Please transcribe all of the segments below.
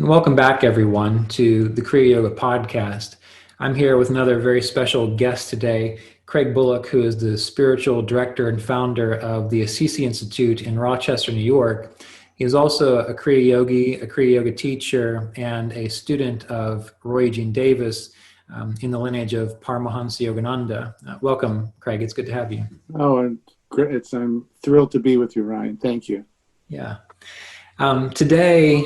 And welcome back, everyone, to the Kriya Yoga podcast. I'm here with another very special guest today, Craig Bullock, who is the spiritual director and founder of the Assisi Institute in Rochester, New York. He is also a Kriya Yogi, a Kriya Yoga teacher, and a student of Roy Eugene Davis in the lineage of Paramahansa Yogananda. Welcome, Craig. It's good to have you. Oh, and I'm thrilled to be with you, Ryan. Thank you. Yeah. Today,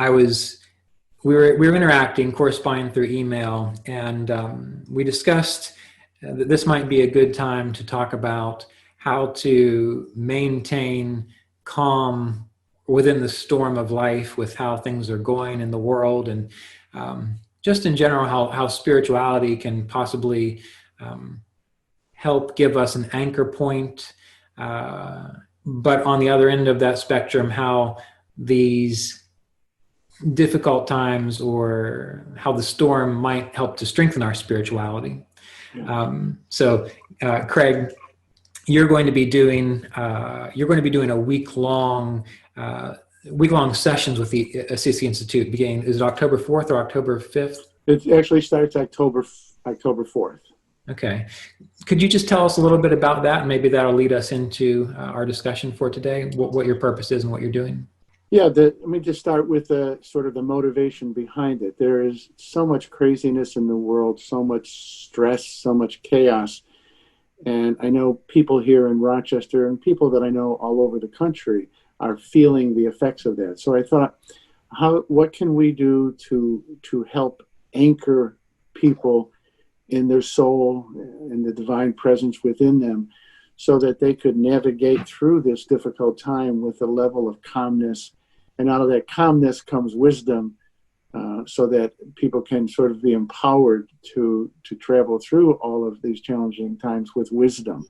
we were interacting, corresponding through email, and we discussed that this might be a good time to talk about how to maintain calm within the storm of life with how things are going in the world, and just in general how spirituality can possibly help give us an anchor point, but on the other end of that spectrum, how these difficult times or how the storm might help to strengthen our spirituality. Craig, you're going to be doing a week-long sessions with the Assisi Institute beginning, is it October 4th or October 5th? It actually starts October 4th. Okay. Could you just tell us a little bit about that, and maybe that'll lead us into our discussion for today, what your purpose is and what you're doing? Yeah, let me just start with sort of the motivation behind it. There is so much craziness in the world, so much stress, so much chaos. And I know people here in Rochester and people that I know all over the country are feeling the effects of that. So I thought, what can we do to help anchor people in their soul and the divine presence within them so that they could navigate through this difficult time with a level of calmness. And out of that calmness comes wisdom, so that people can sort of be empowered to travel through all of these challenging times with wisdom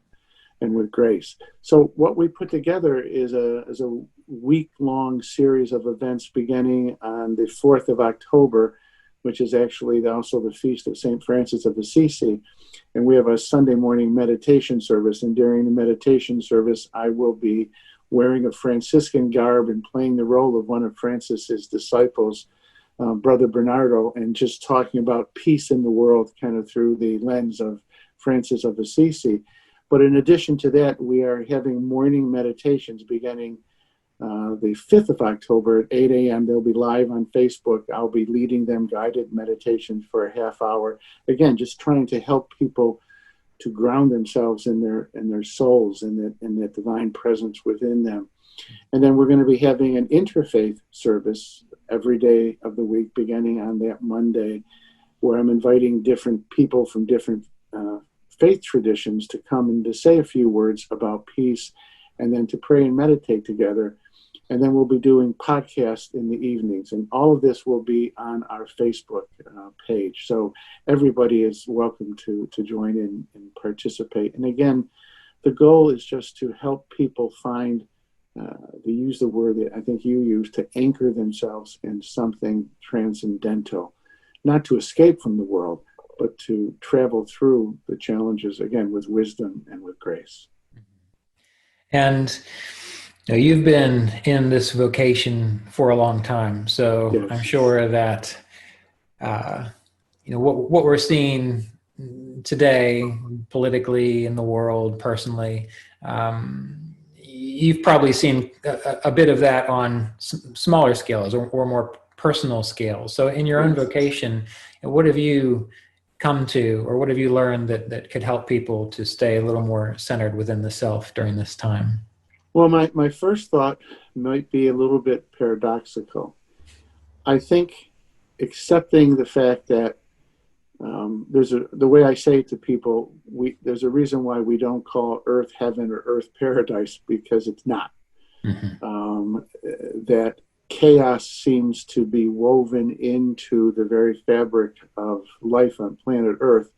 and with grace. So what we put together is a week-long series of events beginning on the 4th of October, which is actually also the feast of St. Francis of Assisi. And we have a Sunday morning meditation service. And during the meditation service, I will be wearing a Franciscan garb and playing the role of one of Francis's disciples, Brother Bernardo, and just talking about peace in the world kind of through the lens of Francis of Assisi. But in addition to that, we are having morning meditations beginning the 5th of October at 8 a.m. They'll be live on Facebook. I'll be leading them guided meditations for a half hour. Again, just trying to help people to ground themselves in their souls and that divine presence within them. And then we're going to be having an interfaith service every day of the week, beginning on that Monday, where I'm inviting different people from different faith traditions to come and to say a few words about peace, and then to pray and meditate together. And then we'll be doing podcasts in the evenings. And all of this will be on our Facebook page. So everybody is welcome to join in and participate. And again, the goal is just to help people find, to use the word that I think you used, to anchor themselves in something transcendental. Not to escape from the world, but to travel through the challenges, again, with wisdom and with grace. And you've been in this vocation for a long time, so yes. I'm sure that what we're seeing today, politically in the world, personally, you've probably seen a bit of that on smaller scales or more personal scales. So, in your own vocation, what have you come to, or what have you learned that could help people to stay a little more centered within the self during this time? Well, my first thought might be a little bit paradoxical. I think accepting the fact that the way I say it to people, there's a reason why we don't call Earth heaven or Earth paradise, because it's not. Mm-hmm. That chaos seems to be woven into the very fabric of life on planet Earth,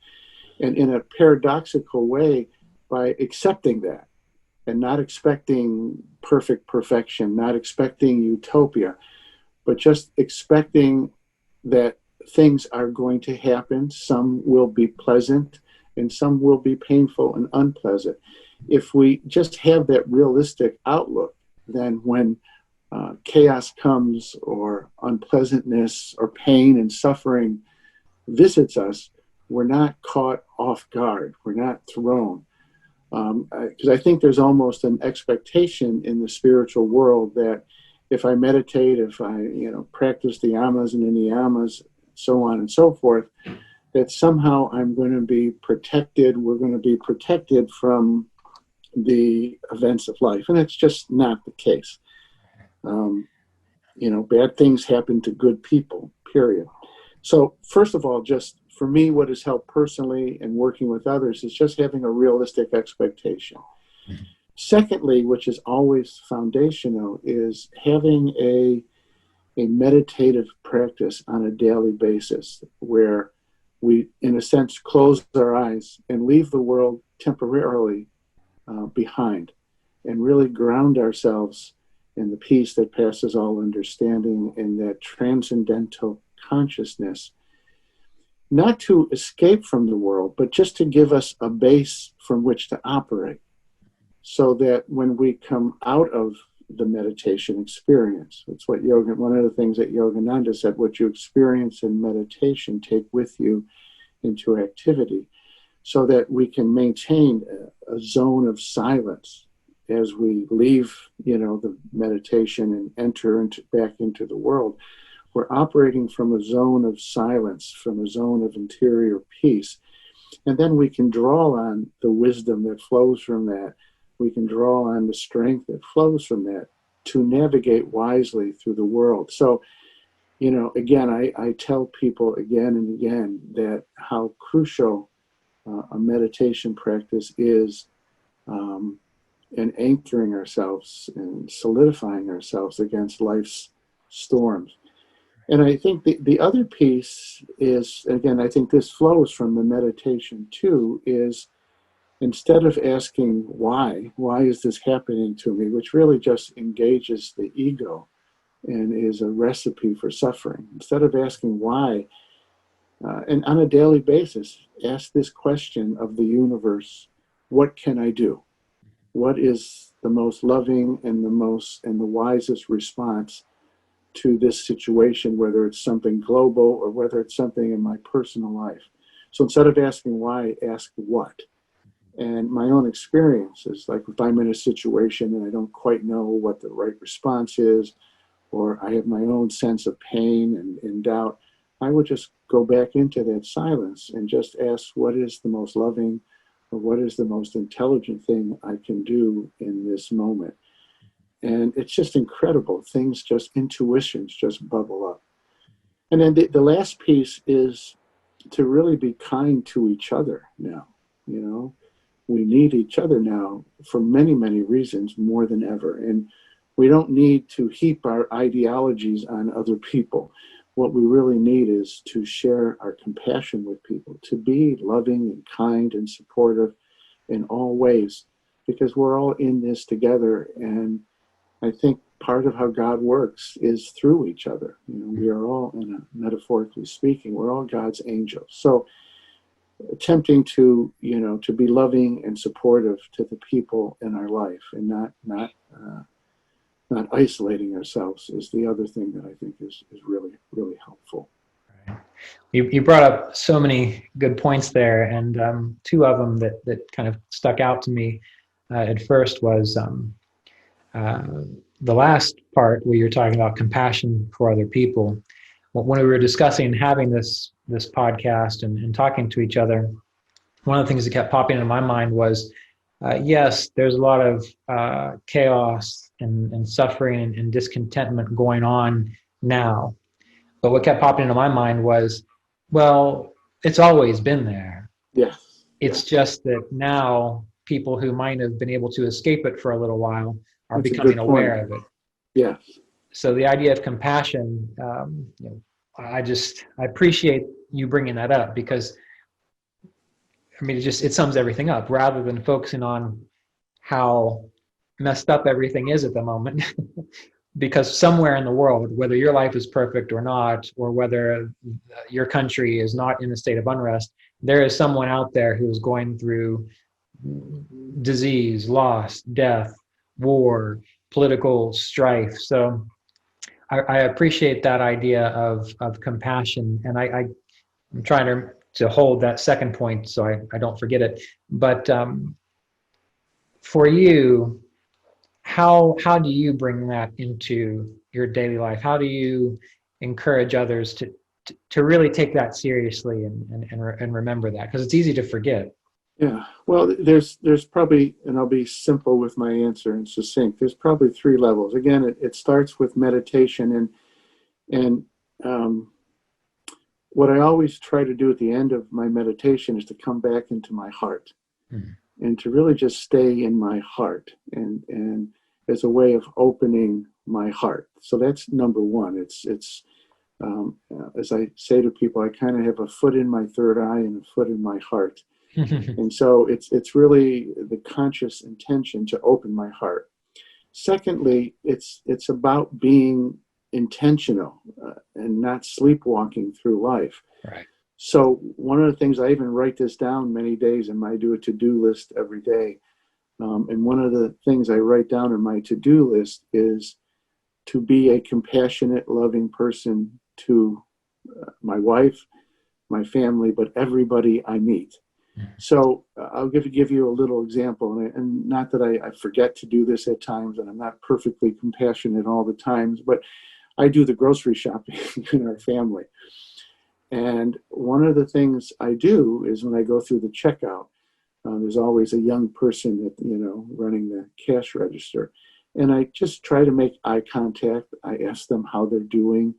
and in a paradoxical way, by accepting that, and not expecting perfection, not expecting utopia, but just expecting that things are going to happen. Some will be pleasant and some will be painful and unpleasant. If we just have that realistic outlook, then when chaos comes, or unpleasantness or pain and suffering visits us, we're not caught off guard. We're not thrown. Because I think there's almost an expectation in the spiritual world that if I meditate, if I practice the yamas and the niyamas, so on and so forth, that somehow I'm going to be protected. We're going to be protected from the events of life, and it's just not the case. Bad things happen to good people, period. So first of all, just for me, what has helped personally and working with others is just having a realistic expectation. Mm-hmm. Secondly, which is always foundational, is having a meditative practice on a daily basis where we, in a sense, close our eyes and leave the world temporarily behind and really ground ourselves in the peace that passes all understanding, in that transcendental consciousness, not to escape from the world, but just to give us a base from which to operate, so that when we come out of the meditation experience, it's what one of the things that Yogananda said, what you experience in meditation, take with you into activity, so that we can maintain a zone of silence as we leave, the meditation and enter back into the world. We're operating from a zone of silence, from a zone of interior peace. And then we can draw on the wisdom that flows from that. We can draw on the strength that flows from that to navigate wisely through the world. So, again, I tell people again and again that how crucial a meditation practice is in anchoring ourselves and solidifying ourselves against life's storms. And I think the other piece is, again, I think this flows from the meditation too, is instead of asking why is this happening to me, which really just engages the ego and is a recipe for suffering. Instead of asking why, and on a daily basis, ask this question of the universe: what can I do? What is the most loving and the wisest response to this situation, whether it's something global or whether it's something in my personal life? So instead of asking why, ask what. And my own experience is, like, if I'm in a situation and I don't quite know what the right response is, or I have my own sense of pain and doubt, I would just go back into that silence and just ask, what is the most loving, or what is the most intelligent thing I can do in this moment? And it's just incredible. Intuitions just bubble up. And then the last piece is to really be kind to each other now. We need each other now for many, many reasons, more than ever. And we don't need to heap our ideologies on other people. What we really need is to share our compassion with people, to be loving and kind and supportive in all ways, because we're all in this together. And I think part of how God works is through each other. We are all, metaphorically speaking, we're all God's angels. So attempting to be loving and supportive to the people in our life, and not isolating ourselves, is the other thing that I think is really, really helpful. Right. You brought up so many good points there, and two of them that kind of stuck out to me at first was the last part where you're talking about compassion for other people. When we were discussing having this podcast and talking to each other, one of the things that kept popping into my mind was, yes, there's a lot of chaos and suffering and discontentment going on now. But what kept popping into my mind was, well, it's always been there. Yes. It's just that now people who might have been able to escape it for a little while are That's becoming aware of it. Yes. So the idea of compassion, I appreciate you bringing that up, because it sums everything up, rather than focusing on how messed up everything is at the moment. Because somewhere in the world, whether your life is perfect or not, or whether your country is not in a state of unrest, there is someone out there who is going through disease, loss, death, war, political strife. So I appreciate that idea of compassion, and I'm trying to hold that second point so I don't forget it. But for you, how do you bring that into your daily life? How do you encourage others to really take that seriously and remember that? Because it's easy to forget. Yeah. Well, there's probably, and I'll be simple with my answer and succinct. There's probably three levels. Again, it starts with meditation, and what I always try to do at the end of my meditation is to come back into my heart, and to really just stay in my heart, and as a way of opening my heart. So that's number one. It's as I say to people, I kind of have a foot in my third eye and a foot in my heart. And so it's really the conscious intention to open my heart. Secondly, it's about being intentional and not sleepwalking through life. Right. So one of the things, I even write this down many days, and I do a to-do list every day. And one of the things I write down in my to-do list is to be a compassionate, loving person to my wife, my family, but everybody I meet. So I'll give you a little example, and not that I forget to do this at times, and I'm not perfectly compassionate all the times, but I do the grocery shopping in our family. And one of the things I do is when I go through the checkout, there's always a young person running the cash register, and I just try to make eye contact. I ask them how they're doing.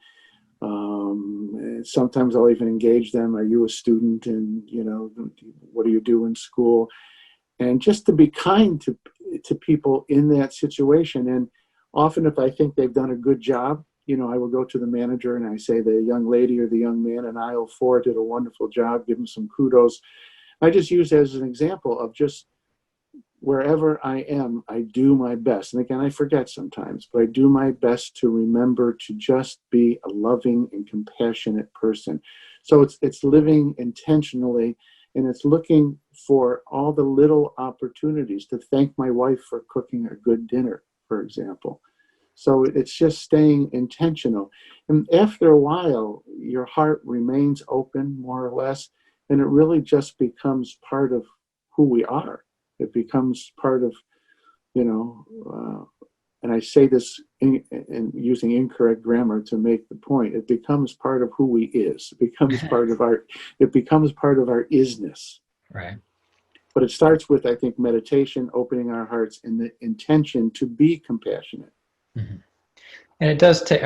Sometimes I'll even engage them. Are you a student? And what do you do in school? And just to be kind to people in that situation. And often, if I think they've done a good job, I will go to the manager and I say, the young lady or the young man in aisle 4 did a wonderful job. Give them some kudos. I just use it as an example of just wherever I am, I do my best. And again, I forget sometimes, but I do my best to remember to just be a loving and compassionate person. So it's living intentionally, and it's looking for all the little opportunities to thank my wife for cooking a good dinner, for example. So it's just staying intentional. And after a while, your heart remains open, more or less, and it really just becomes part of who we are. It becomes part of, and I say this in using incorrect grammar to make the point. It becomes part of who we is. It becomes part of our isness. Right. But it starts with, I think, meditation, opening our hearts, and the intention to be compassionate. Mm-hmm. And it does take,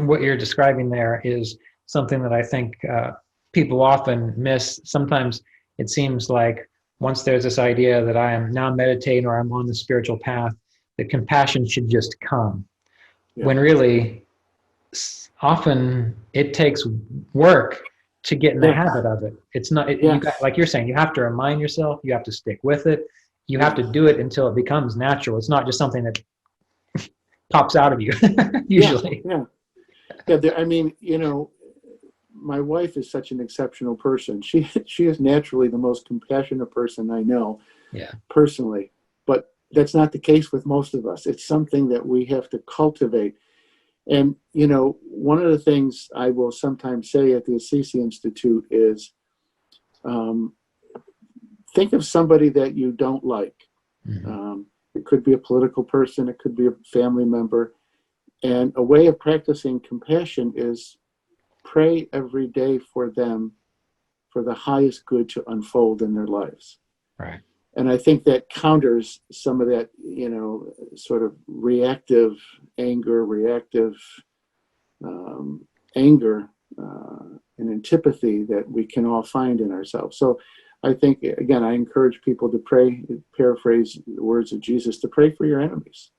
what you're describing there is something that I think people often miss. Sometimes it seems like once there's this idea that I am now meditating or I'm on the spiritual path, that compassion should just come. Yeah. When really, often it takes work to get in the habit of it. It's not, you got, like you're saying, you have to remind yourself, you have to stick with it. You have to do it until it becomes natural. It's not just something that pops out of you, usually. Yeah. My wife is such an exceptional person. She is naturally the most compassionate person I know, personally. But that's not the case with most of us. It's something that we have to cultivate. And, one of the things I will sometimes say at the Assisi Institute is, think of somebody that you don't like. Mm-hmm. It could be a political person. It could be a family member. And a way of practicing compassion is pray every day for them, for the highest good to unfold in their lives. Right. And I think that counters some of that, sort of reactive anger, and antipathy that we can all find in ourselves. So I think, again, I encourage people to pray, paraphrase the words of Jesus, to pray for your enemies,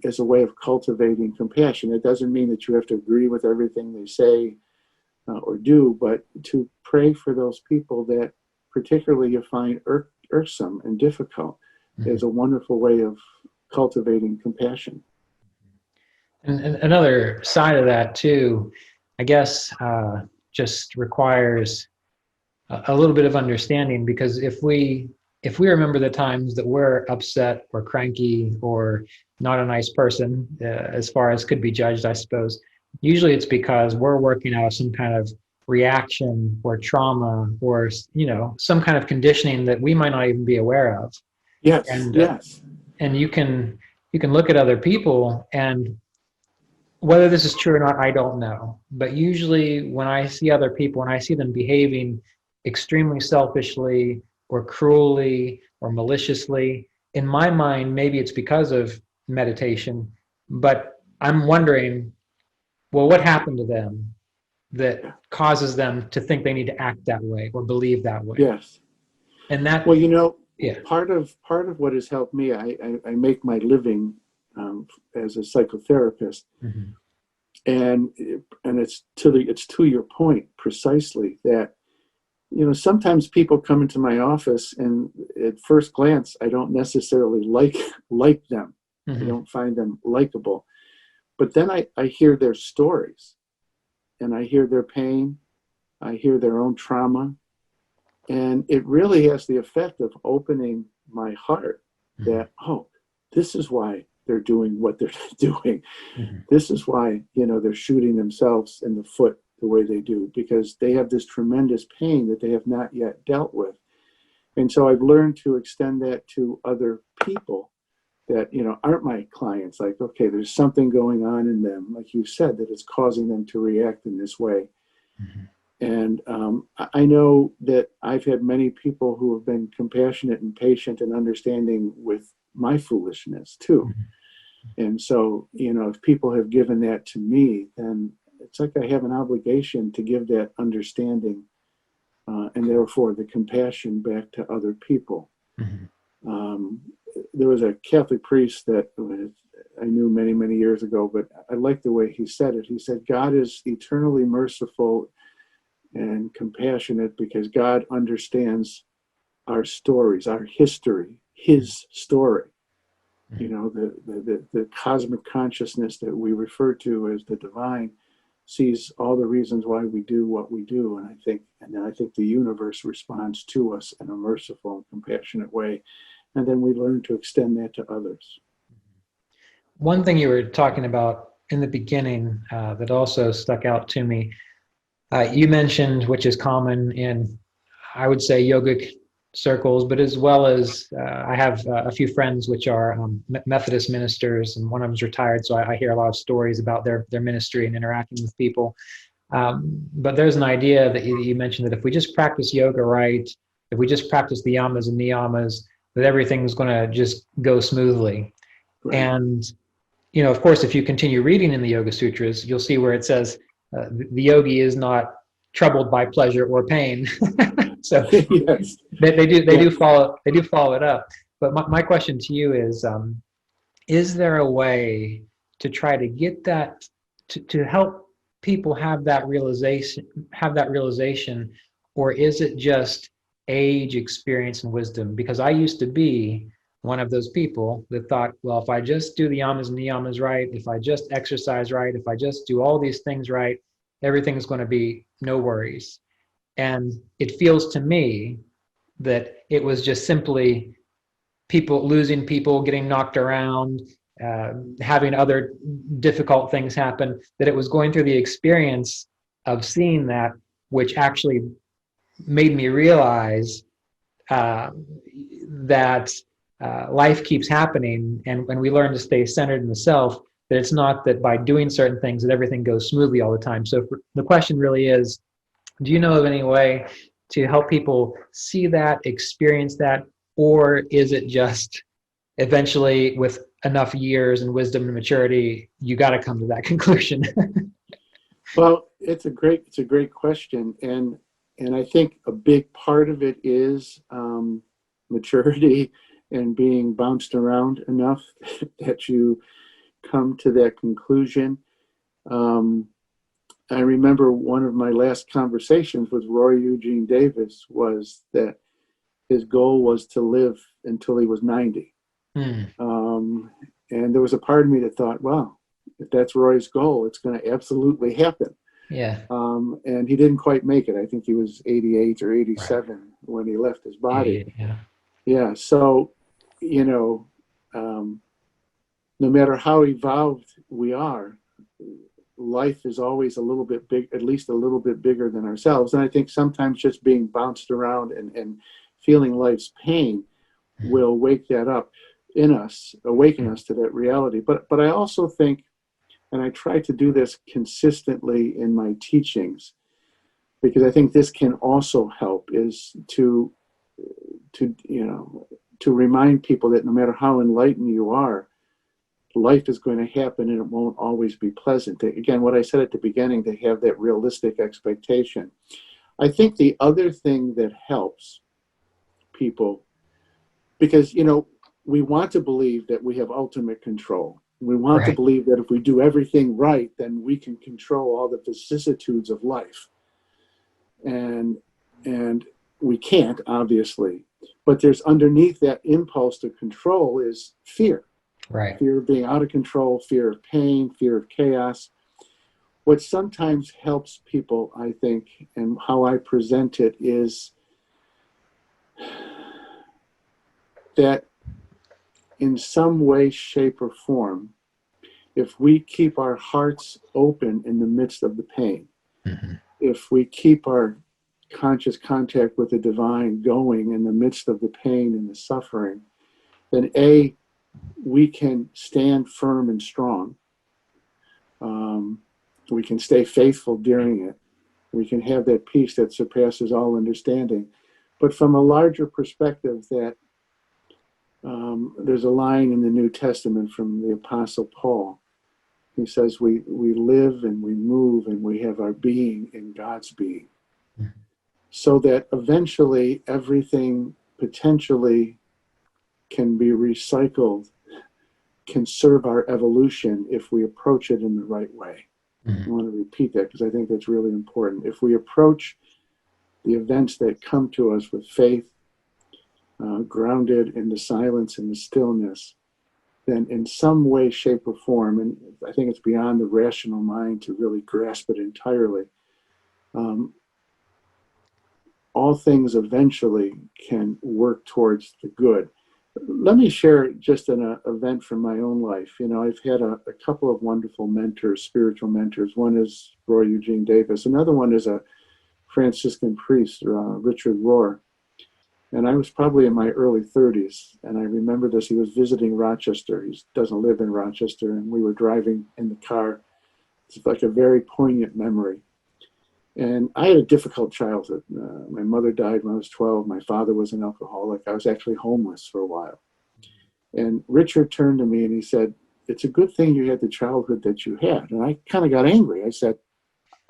as a way of cultivating compassion. It doesn't mean that you have to agree with everything they say or do, but to pray for those people that particularly you find irksome and difficult is a wonderful way of cultivating compassion. And another side of that too, I guess, just requires a little bit of understanding, because if we if we remember the times that we're upset or cranky or not a nice person, as far as could be judged, I suppose, usually it's because we're working out of some kind of reaction or trauma or, some kind of conditioning that we might not even be aware of. Yes, And yes. and you can look at other people, and whether this is true or not, I don't know. But usually when I see other people, when I see them behaving extremely selfishly or cruelly or maliciously, in my mind, maybe it's because of meditation, but I'm wondering, well, what happened to them that causes them to think they need to act that way or believe that way? Yes. And that, Well, yeah. part of what has helped me, I make my living as a psychotherapist, Mm-hmm. and it's to your point precisely that sometimes people come into my office and at first glance I don't necessarily like them. Mm-hmm. I don't find them likable, but then I hear their stories, and I hear their pain, I hear their own trauma, and it really has the effect of opening my heart that, oh, this is why they're doing what they're doing. Mm-hmm. This is why, they're shooting themselves in the foot the way they do, because they have this tremendous pain that they have not yet dealt with. And so I've learned to extend that to other people that, aren't my clients. Like, okay, there's something going on in them, like you said, that is causing them to react in this way. Mm-hmm. And I know that I've had many people who have been compassionate and patient and understanding with my foolishness too. Mm-hmm. And so, if people have given that to me, then it's like I have an obligation to give that understanding and therefore the compassion back to other people. Mm-hmm. There was a Catholic priest that I knew many, many years ago, but I like the way he said it. He said, God is eternally merciful and compassionate because God understands our stories, our history, his story. The cosmic consciousness that we refer to as the divine sees all the reasons why we do what we do. And I think the universe responds to us in a merciful and compassionate way. And then we learn to extend that to others. One thing you were talking about in the beginning that also stuck out to me, you mentioned, which is common in, I would say, yogic circles, but as well as I have a few friends which are Methodist ministers, and one of them's retired, so I hear a lot of stories about their ministry and interacting with people. But there's an idea that you mentioned that if we just practice yoga right, if we just practice the yamas and niyamas, that everything's going to just go smoothly. Right. And of course, if you continue reading in the Yoga Sutras, you'll see where it says the yogi is not troubled by pleasure or pain. So yes. they do follow it up. But my question to you is there a way to try to get that to help people have that realization, or is it just age, experience, and wisdom? Because I used to be one of those people that thought, well, if I just do the yamas and niyamas right, if I just exercise right, if I just do all these things right, everything's going to be no worries. And it feels to me that it was just simply losing people, getting knocked around, having other difficult things happen, that it was going through the experience of seeing that, which actually made me realize that life keeps happening, and when we learn to stay centered in the self, that it's not that by doing certain things that everything goes smoothly all the time. So the question really is, do you know of any way to help people see that, experience that, or is it just eventually with enough years and wisdom and maturity, you got to come to that conclusion? Well, it's a great question, and I think a big part of it is maturity and being bounced around enough that you come to that conclusion. I remember one of my last conversations with Roy Eugene Davis was that his goal was to live until he was 90. And there was a part of me that thought, well, if that's Roy's goal, it's going to absolutely happen. Yeah. And he didn't quite make it. I think he was 88 or 87 when he left his body. Yeah. Yeah. So, you know, no matter how evolved we are, life is always a little bit big, at least a little bit bigger than ourselves. And I think sometimes just being bounced around and feeling life's pain will wake that up in us, awaken us to that reality. But I also think, and I try to do this consistently in my teachings, because I think this can also help, is to remind people that no matter how enlightened you are, life is going to happen and it won't always be pleasant. Again, what I said at the beginning, to have that realistic expectation. I think the other thing that helps people, because, we want to believe that we have ultimate control. We want to Right. believe that if we do everything right, then we can control all the vicissitudes of life. And we can't, obviously. But there's underneath that impulse to control is fear. Right. Fear of being out of control, fear of pain, fear of chaos. What sometimes helps people, I think, and how I present it, is that in some way, shape, or form, if we keep our hearts open in the midst of the pain, Mm-hmm. if we keep our conscious contact with the divine going in the midst of the pain and the suffering, then we can stand firm and strong. We can stay faithful during it. We can have that peace that surpasses all understanding. But from a larger perspective, that there's a line in the New Testament from the Apostle Paul. He says, we live and we move and we have our being in God's being. Mm-hmm. So that eventually everything potentially can be recycled, can serve our evolution if we approach it in the right way. Mm-hmm. I want to repeat that because I think that's really important. If we approach the events that come to us with faith, grounded in the silence and the stillness, then in some way, shape, or form, and I think it's beyond the rational mind to really grasp it entirely, all things eventually can work towards the good. Let me share just an event from my own life. I've had a couple of wonderful mentors, spiritual mentors. One is Roy Eugene Davis. Another one is a Franciscan priest, Richard Rohr. And I was probably in my early 30s. And I remember this. He was visiting Rochester. He doesn't live in Rochester. And we were driving in the car. It's like a very poignant memory. And I had a difficult childhood. My mother died when I was 12. My father was an alcoholic. I was actually homeless for a while. And Richard turned to me and he said, "It's a good thing you had the childhood that you had." And I kind of got angry. I said,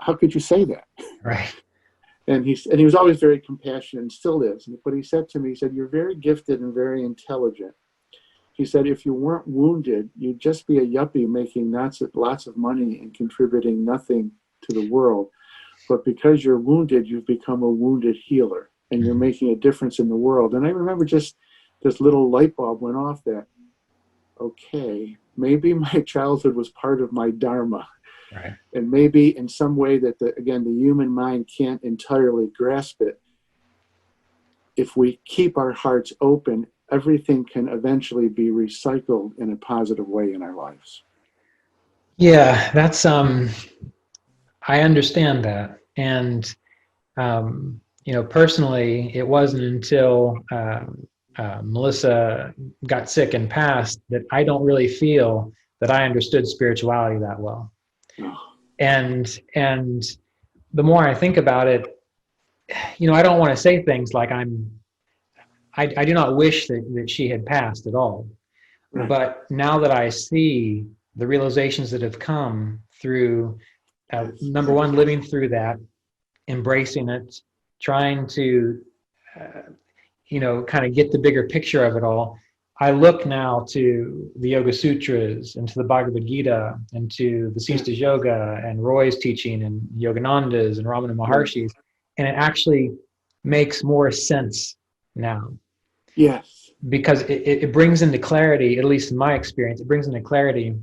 "How could you say that?" Right. And he was always very compassionate and still is. But he said to me, he said, "You're very gifted and very intelligent." He said, "If you weren't wounded, you'd just be a yuppie making lots of money and contributing nothing to the world. But because you're wounded, you've become a wounded healer and you're making a difference in the world." And I remember just this little light bulb went off that, okay, maybe my childhood was part of my dharma. Right. And maybe in some way that, the human mind can't entirely grasp it. If we keep our hearts open, everything can eventually be recycled in a positive way in our lives. Yeah, that's I understand that. And personally, it wasn't until Melissa got sick and passed that I don't really feel that I understood spirituality that well. Oh. And the more I think about it, I don't want to say things like I do not wish that she had passed at all. Right. But now that I see the realizations that have come through, number one, living through that, embracing it, trying to, kind of get the bigger picture of it all. I look now to the Yoga Sutras and to the Bhagavad-Gita and to the Sista Yoga and Roy's teaching and Yogananda's and Ramana Maharshi's, and it actually makes more sense now. Yes. Because it brings into clarity, at least in my experience, it brings into clarity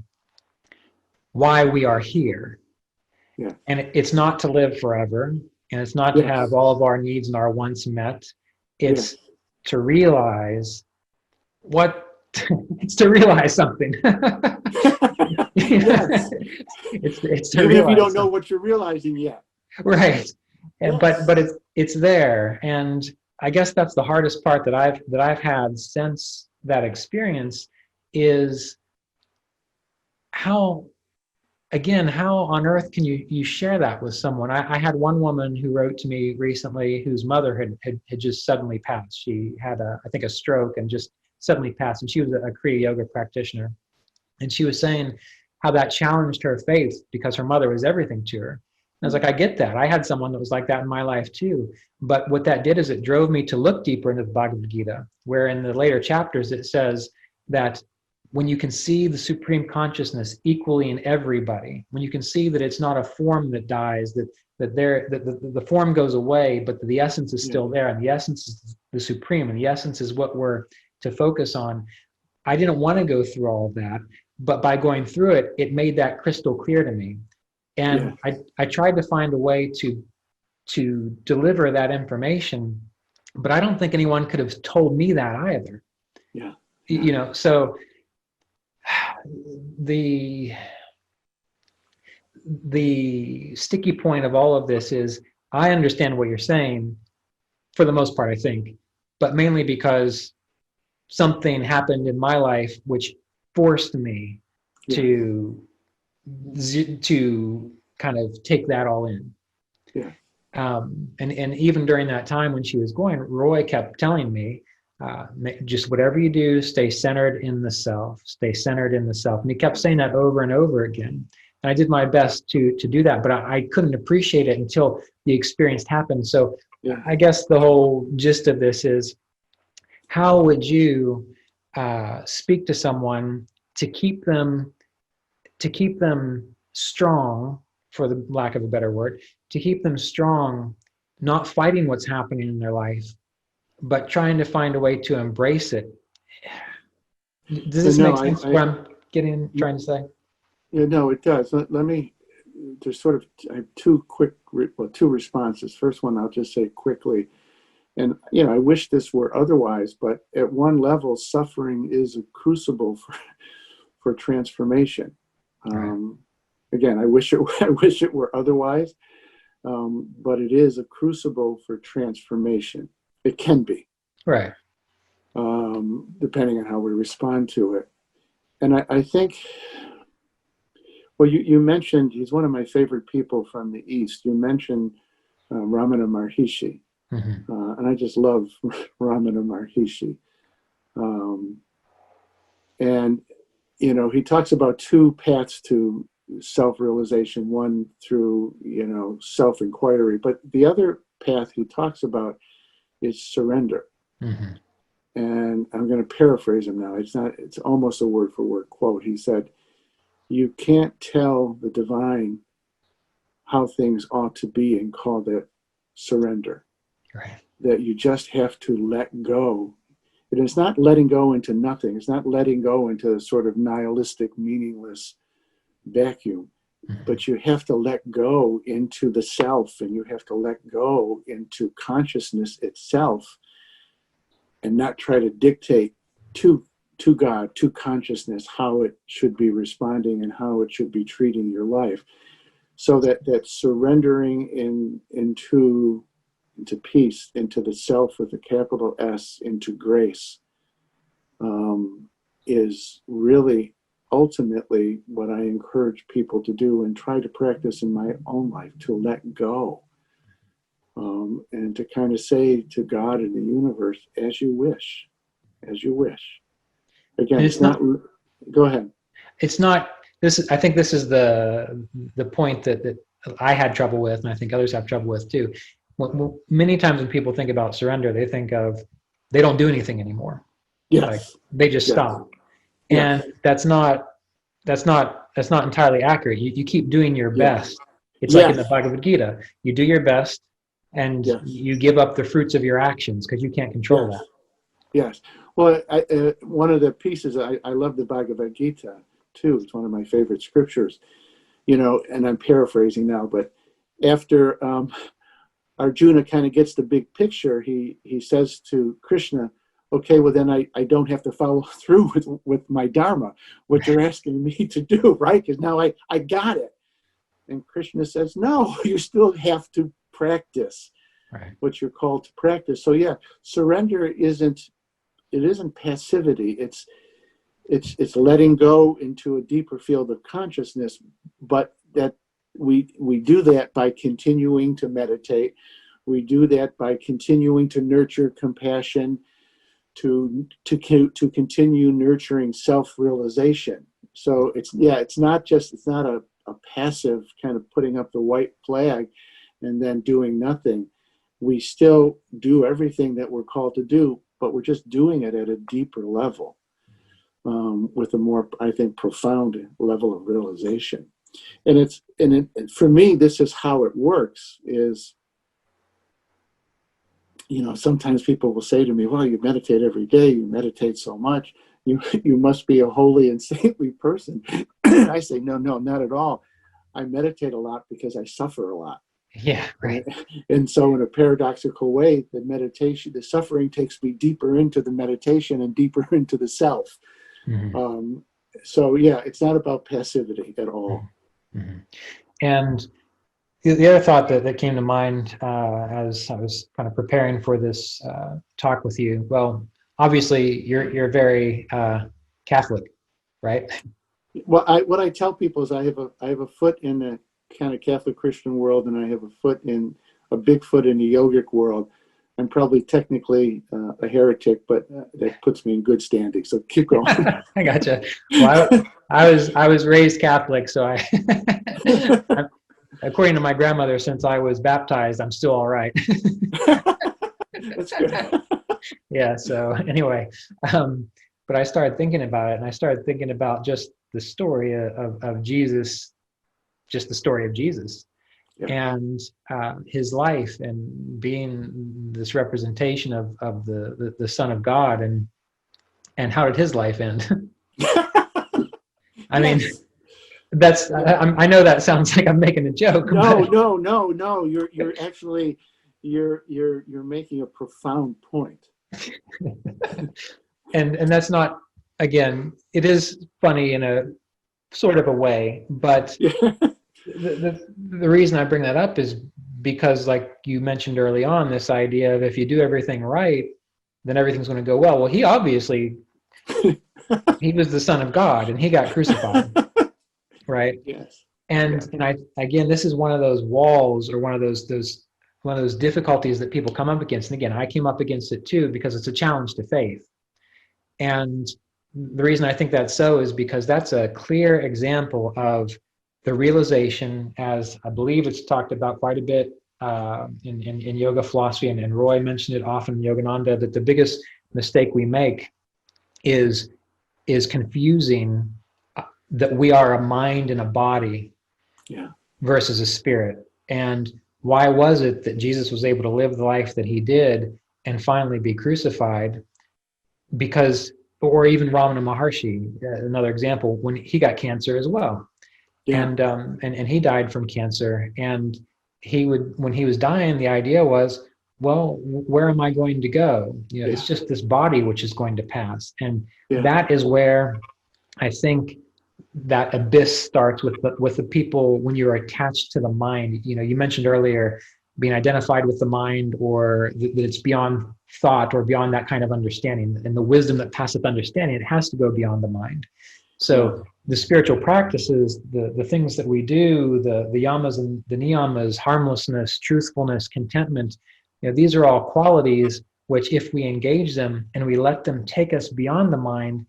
why we are here. Yeah. And it's not to live forever, and it's not to have all of our needs and our wants met. It's to realize what it's to realize something. Yes. It's to Even if you realize don't know something. what you're realizing yet. Right. And Yes. but it's there. And I guess that's the hardest part that I've had since that experience is how, again, how on earth can you share that with someone? I had one woman who wrote to me recently whose mother had just suddenly passed. She had I think a stroke and just suddenly passed. And she was a Kriya yoga practitioner. And she was saying how that challenged her faith because her mother was everything to her. And I was like, I get that. I had someone that was like that in my life too. But what that did is it drove me to look deeper into the Bhagavad-Gita, where in the later chapters it says that when you can see the supreme consciousness equally in everybody, when you can see that it's not a form that dies, that the form goes away, but the essence is still there, and the essence is the supreme, and the essence is what we're to focus on. I didn't want to go through all of that, but by going through it, it made that crystal clear to me. And I tried to find a way to deliver that information, but I don't think anyone could have told me that either. Yeah. You know, so the sticky point of all of this is I understand what you're saying for the most part, I think, but mainly because something happened in my life which forced me to kind of take that all in. Yeah. And even during that time when she was going, Roy kept telling me, just whatever you do, stay centered in the self, stay centered in the self. And he kept saying that over and over again. And I did my best to do that, but I couldn't appreciate it until the experience happened. So I guess the whole gist of this is, how would you speak to someone to keep them strong, for the lack of a better word, to keep them strong, not fighting what's happening in their life, but trying to find a way to embrace it? Does this make sense? What I'm trying to say? Yeah, no, it does. Let me. There's sort of I have two responses. First one, I'll just say quickly. And, you know, I wish this were otherwise, but at one level, suffering is a crucible for transformation. Right. Again, I wish it were otherwise, but it is a crucible for transformation. It can be. Right. Depending on how we respond to it. And I think, well, you mentioned, he's one of my favorite people from the East. You mentioned Ramana Maharshi. Mm-hmm. And I just love Ramana Maharshi. And, you know, he talks about two paths to self-realization, one through, you know, self-inquiry, but the other path he talks about is surrender. Mm-hmm. And I'm going to paraphrase him now. It's almost a word for word quote. He said, you can't tell the divine how things ought to be and call that surrender. Right. That you just have to let go. And it's not letting go into nothing. It's not letting go into a sort of nihilistic, meaningless vacuum. Mm-hmm. But you have to let go into the self, and you have to let go into consciousness itself, and not try to dictate to God, to consciousness, how it should be responding and how it should be treating your life. So that surrendering into peace, into the self with a capital S, into grace, is really ultimately what I encourage people to do and try to practice in my own life, to let go, and to kind of say to God and the universe, as you wish, as you wish. Again, it's not, go ahead. It's not, I think this is the point that I had trouble with, and I think others have trouble with too. Many times when people think about surrender, they think of, they don't do anything anymore. Yes. Like they just stop. And that's not entirely accurate. You keep doing your best. It's like in the Bhagavad-Gita, you do your best and you give up the fruits of your actions because you can't control that. Yes. Well, one of the pieces, I love the Bhagavad-Gita too. It's one of my favorite scriptures, you know, and I'm paraphrasing now, but after Arjuna kind of gets the big picture. He says to Krishna, okay, well then I don't have to follow through with my dharma, what you're asking me to do, right? Because now I got it. And Krishna says, no, you still have to practice what you're called to practice. So yeah, surrender isn't passivity. It's letting go into a deeper field of consciousness, but that we do that by continuing to meditate. We do that by continuing to nurture compassion, to continue nurturing self-realization. So it's not a passive kind of putting up the white flag and then doing nothing. We still do everything that we're called to do, but we're just doing it at a deeper level, with a more, I think, profound level of realization. And for me, this is how it works. Is, sometimes people will say to me, well, you meditate every day, you meditate so much, you must be a holy and saintly person. I say, no, not at all. I meditate a lot because I suffer a lot. Yeah, right. And so in a paradoxical way, the suffering takes me deeper into the meditation and deeper into the self. Mm-hmm. So yeah, it's not about passivity at all. Mm-hmm. And the other thought that came to mind as I was kind of preparing for this talk with you, well, obviously you're very Catholic, right? Well, what I tell people is I have a foot in the kind of Catholic Christian world, and I have a big foot in the yogic world. I'm probably technically a heretic, but that puts me in good standing. So keep going. I gotcha. Well, I was raised Catholic, so I according to my grandmother, since I was baptized, I'm still all right. That's good. Yeah. So anyway, but I started thinking about it, and I started thinking about just the story of Jesus, just the story of Jesus. Yeah. And his life, and being this representation of the Son of God, and how did his life end? I mean, that's I know that sounds like I'm making a joke. No. You're actually you're making a profound point. and that's not, again, it is funny in a sort of a way, but the reason I bring that up is because, like you mentioned early on, this idea of if you do everything right, then everything's going to go well. Well, he obviously he was the Son of God, and he got crucified, right? Yes. And I, again, this is one of those walls, or one of those difficulties that people come up against. And again, I came up against it too, because it's a challenge to faith. And the reason I think that's so is because that's a clear example of the realization, as I believe it's talked about quite a bit in yoga philosophy, and Roy mentioned it often in Yogananda, that the biggest mistake we make is confusing that we are a mind and a body versus a spirit. And why was it that Jesus was able to live the life that he did and finally be crucified? Because, or even Ramana Maharshi, another example, when he got cancer as well. Yeah. And he died from cancer, and when he was dying, the idea was, well, where am I going to go? It's just this body which is going to pass. And that is where I think that abyss starts with the people, when you're attached to the mind. You mentioned earlier being identified with the mind, or that it's beyond thought or beyond that kind of understanding, and the wisdom that passeth understanding, it has to go beyond the mind. So the spiritual practices, the things that we do, the yamas and the niyamas, harmlessness, truthfulness, contentment, these are all qualities which, if we engage them and we let them take us beyond the mind,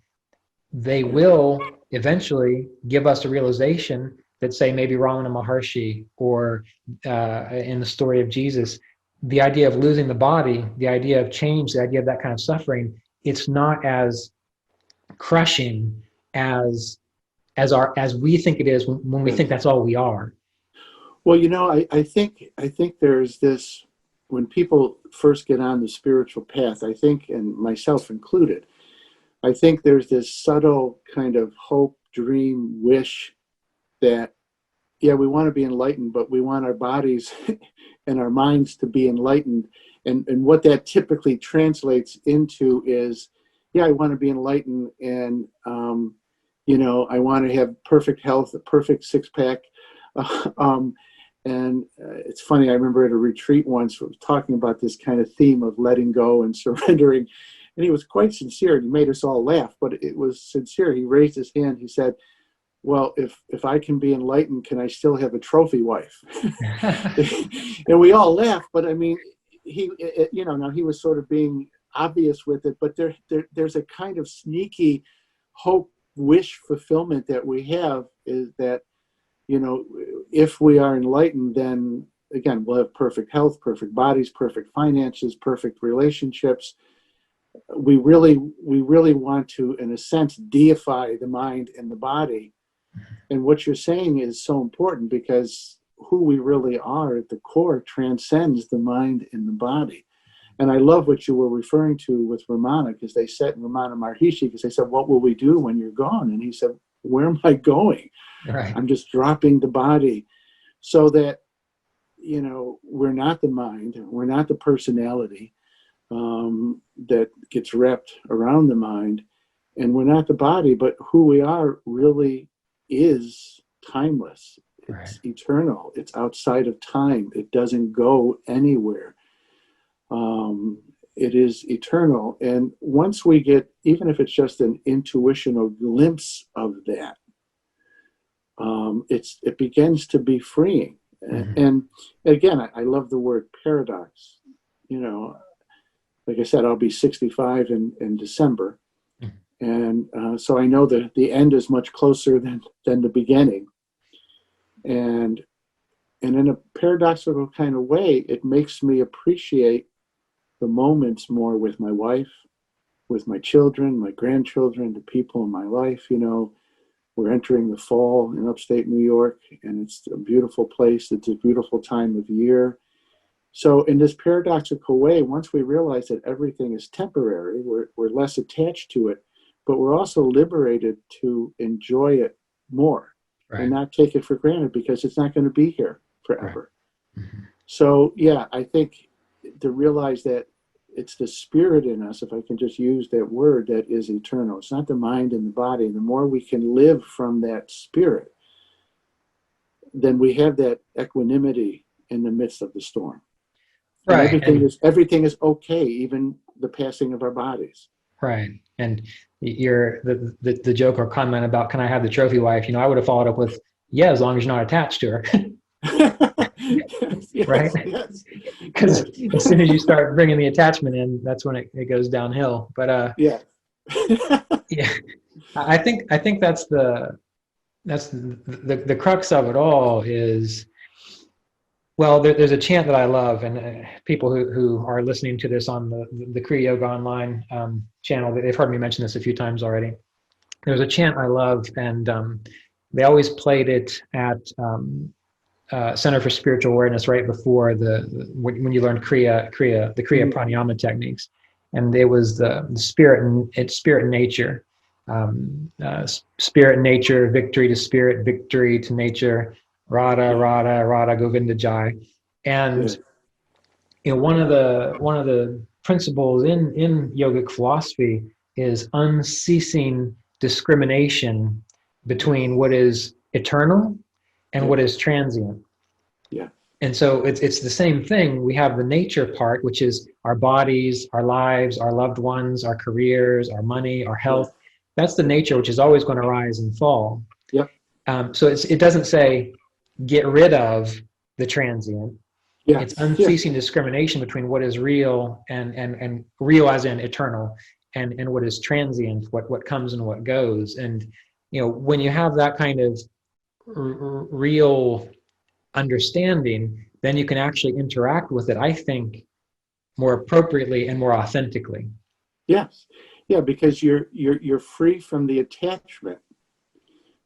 they will eventually give us a realization that, say, maybe Ramana Maharshi, or in the story of Jesus, the idea of losing the body, the idea of change, the idea of that kind of suffering, it's not as crushing as we think it is when we think that's all we are. Well, I think there's this, when people first get on the spiritual path, I think, and myself included, I think there's this subtle kind of hope, dream, wish that yeah, we want to be enlightened, but we want our bodies and our minds to be enlightened. And what that typically translates into is, yeah, I want to be enlightened, and I want to have perfect health, a perfect six-pack. And it's funny, I remember at a retreat once, we were talking about this kind of theme of letting go and surrendering. And he was quite sincere. He made us all laugh, but it was sincere. He raised his hand. He said, well, if I can be enlightened, can I still have a trophy wife? And we all laughed, but I mean, now he was sort of being obvious with it, but there's a kind of sneaky hope, wish fulfillment that we have, is that, if we are enlightened, then again, we'll have perfect health, perfect bodies, perfect finances, perfect relationships. We really want to, in a sense, deify the mind and the body. And what you're saying is so important, because who we really are at the core transcends the mind and the body. And I love what you were referring to with Ramana, because they said, Ramana Maharshi, because they said, what will we do when you're gone? And he said, where am I going? Right. I'm just dropping the body, so that, we're not the mind, we're not the personality that gets wrapped around the mind, and we're not the body, but who we are really is timeless. It's Right. eternal. It's outside of time. It doesn't go anywhere. It is eternal. And once we get, even if it's just an intuition or glimpse of that, it begins to be freeing. Mm-hmm. And again, I love the word paradox. Like I said, I'll be 65 in December. Mm-hmm. And so I know that the end is much closer than the beginning. And in a paradoxical kind of way, it makes me appreciate the moments more with my wife, with my children, my grandchildren, the people in my life. We're entering the fall in upstate New York, and it's a beautiful place. It's a beautiful time of year. So in this paradoxical way, once we realize that everything is temporary, we're less attached to it, but we're also liberated to enjoy it more. Right. And not take it for granted, because it's not going to be here forever. Right. Mm-hmm. So yeah, I think to realize that it's the spirit in us, if I can just use that word, that is eternal. It's not the mind and the body. The more we can live from that spirit, then we have that equanimity in the midst of the storm. Right. And everything is okay, even the passing of our bodies. Right. And the joke or comment about, can I have the trophy wife? I would have followed up with, yeah, as long as you're not attached to her. Yes, right? Because as soon as you start bringing the attachment in, that's when it goes downhill. But yeah, I think that's the crux of it all is, well, there's a chant that I love, and people who are listening to this on the Kriya Yoga Online channel, they've heard me mention this a few times already. There's a chant I love, and they always played it at Center for Spiritual Awareness right before when you learned Kriya, the Kriya Pranayama techniques, and it was the spirit and nature, spirit and nature, victory to spirit, victory to nature, Radha, Radha, Radha, Govinda Jai. And one of the principles in yogic philosophy is unceasing discrimination between what is eternal and what is transient. Yeah. And so it's the same thing. We have the nature part, which is our bodies, our lives, our loved ones, our careers, our money, our health. Yeah. That's the nature, which is always going to rise and fall. Yep. So it doesn't say get rid of the transient. Yeah. It's unceasing discrimination between what is real and real as in eternal, and what is transient, what comes and what goes. And when you have that kind of real understanding, then you can actually interact with it, I think, more appropriately and more authentically. Yes. Yeah, because you're free from the attachment,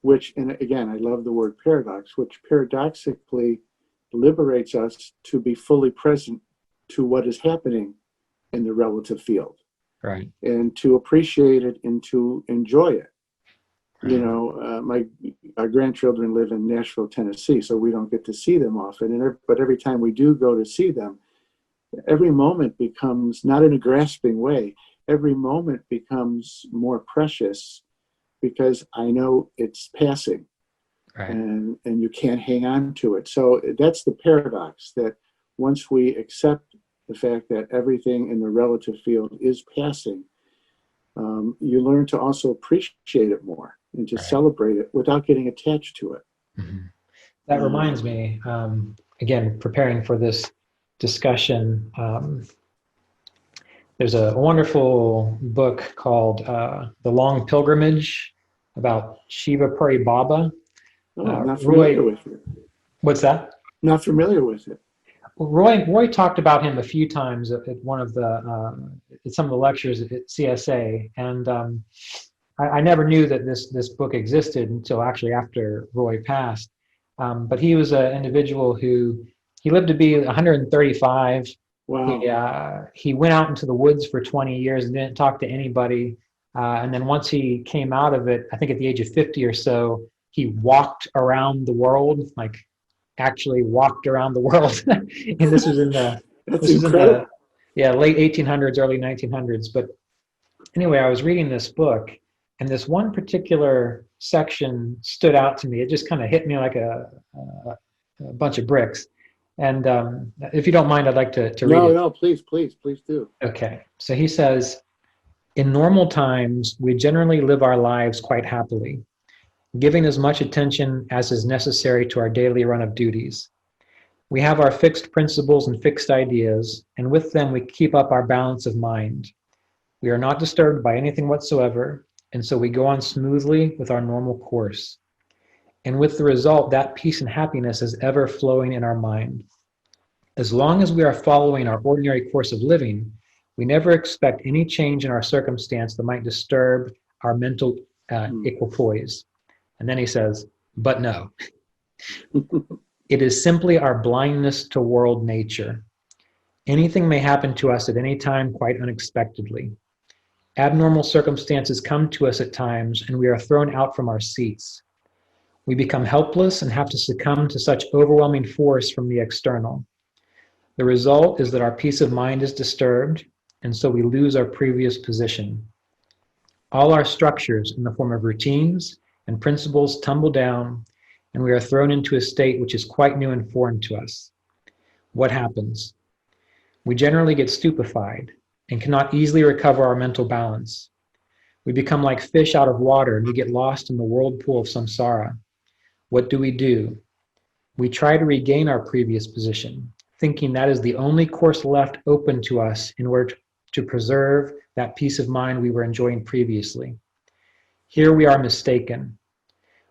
which, and again, I love the word paradox, which paradoxically liberates us to be fully present to what is happening in the relative field. Right. And to appreciate it and to enjoy it. You know, our grandchildren live in Nashville, Tennessee, so we don't get to see them often. But every time we do go to see them, every moment becomes, not in a grasping way, every moment becomes more precious because I know it's passing, Right. and you can't hang on to it. So that's the paradox, that once we accept the fact that everything in the relative field is passing, you learn to also appreciate it more and to Right. celebrate it without getting attached to it. Mm-hmm. That reminds me, again, preparing for this discussion, there's a wonderful book called The Long Pilgrimage about Shiva Puri Baba. Oh, I'm not familiar with it. What's that? Not familiar with it. Roy talked about him a few times at one of the at some of the lectures at CSA, and I never knew that this book existed until actually after Roy passed. But he was an individual who he lived to be 135. Wow. He went out into the woods for 20 years and didn't talk to anybody. And then once he came out of it, I think at the age of 50 or so, he walked around the world, like actually walked around the world. And this was in the late 1800s, early 1900s. But anyway, I was reading this book, and this one particular section stood out to me. It just kind of hit me like a bunch of bricks. And if you don't mind, I'd like to read it. No, please do. Okay. So he says, in normal times, we generally live our lives quite happily, giving as much attention as is necessary to our daily run of duties. We have our fixed principles and fixed ideas, and with them we keep up our balance of mind. We are not disturbed by anything whatsoever, and so we go on smoothly with our normal course. And with the result, that peace and happiness is ever flowing in our mind. As long as we are following our ordinary course of living, we never expect any change in our circumstance that might disturb our mental equipoise. And then he says, but no. It is simply our blindness to world nature. Anything may happen to us at any time quite unexpectedly. Abnormal circumstances come to us at times, and we are thrown out from our seats. We become helpless and have to succumb to such overwhelming force from the external. The result is that our peace of mind is disturbed, and so we lose our previous position. All our structures in the form of routines and principles tumble down, and we are thrown into a state which is quite new and foreign to us. What happens? We generally get stupefied and cannot easily recover our mental balance. We become like fish out of water, and we get lost in the whirlpool of samsara. What do? We try to regain our previous position, thinking that is the only course left open to us in order to preserve that peace of mind we were enjoying previously. Here we are mistaken.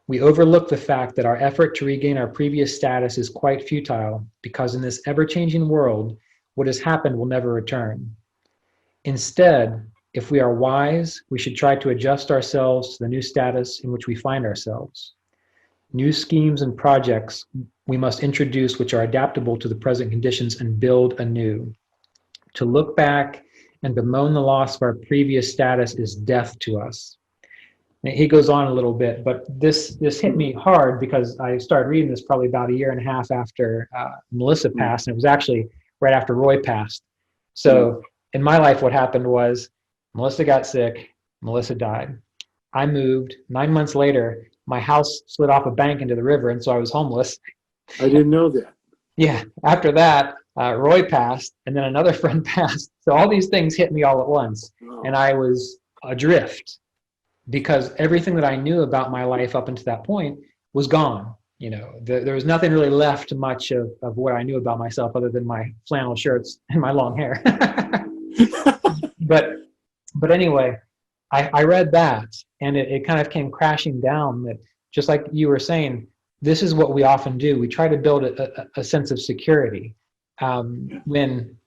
We overlook the fact that our effort to regain our previous status is quite futile, because in this ever-changing world, what has happened will never return. Instead, if we are wise, we should try to adjust ourselves to the new status in which we find ourselves. New schemes and projects we must introduce which are adaptable to the present conditions and build anew. To look back and bemoan the loss of our previous status is death to us. He goes on a little bit, but this hit me hard because I started reading this probably about a year and a half after Melissa passed, and it was actually right after Roy passed. So in my life, what happened was Melissa got sick, Melissa died. I moved. 9 months later, my house slid off a bank into the river, and so I was homeless. I didn't know that. Yeah. After that, Roy passed, and then another friend passed. So all these things hit me all at once, and I was adrift because everything that I knew about my life up until that point was gone. You know, there was nothing really left much of what I knew about myself other than my flannel shirts and my long hair. But anyway, I read that, and it kind of came crashing down that, just like you were saying, this is what we often do. We try to build a sense of security. When,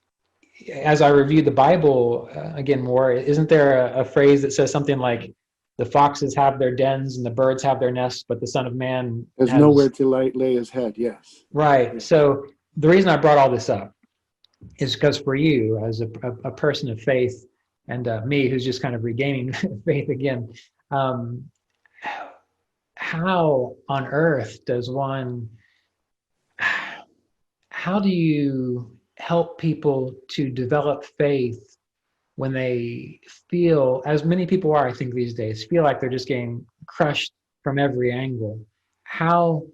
as I reviewed the Bible again more, isn't there a phrase that says something like, the foxes have their dens and the birds have their nests, but the Son of Man has nowhere to lay his head. Yes. Right. So the reason I brought all this up is because for you, as a person of faith, and me, who's just kind of regaining faith again, how on earth does one, how do you help people to develop faith when they feel, as many people are, I think these days, feel like they're just getting crushed from every angle? How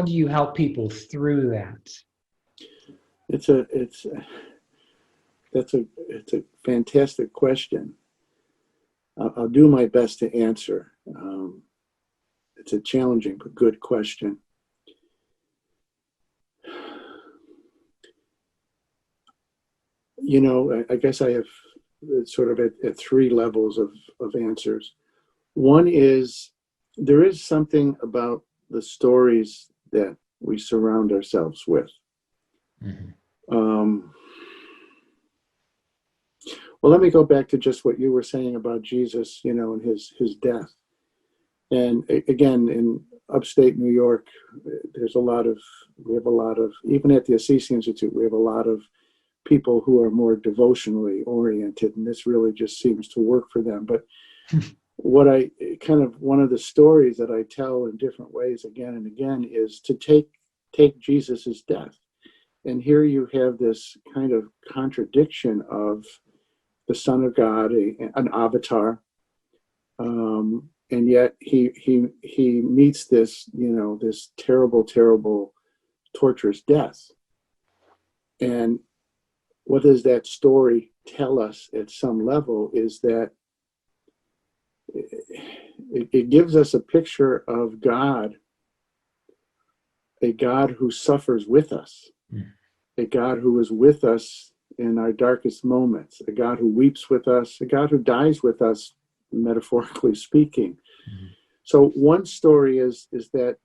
do you help people through that? It's a fantastic question. I'll do my best to answer. It's a challenging but good question. You know, I guess I have sort of at three levels of answers. One is, there is something about the stories that we surround ourselves with. Mm-hmm. Well, let me go back to just what you were saying about Jesus, you know, and his death. And again, in upstate New York, we have a lot of, even at the Assisi Institute, we have a lot of people who are more devotionally oriented, and this really just seems to work for them. But one of the stories that I tell in different ways again and again is to take Jesus's death. And here you have this kind of contradiction of the Son of God, an avatar, and yet he meets this, you know, this terrible, terrible, torturous death. And what does that story tell us at some level is that it gives us a picture of God, a God who suffers with us, a God who is with us in our darkest moments, a God who weeps with us, a God who dies with us, metaphorically speaking. Mm-hmm. So one story is that,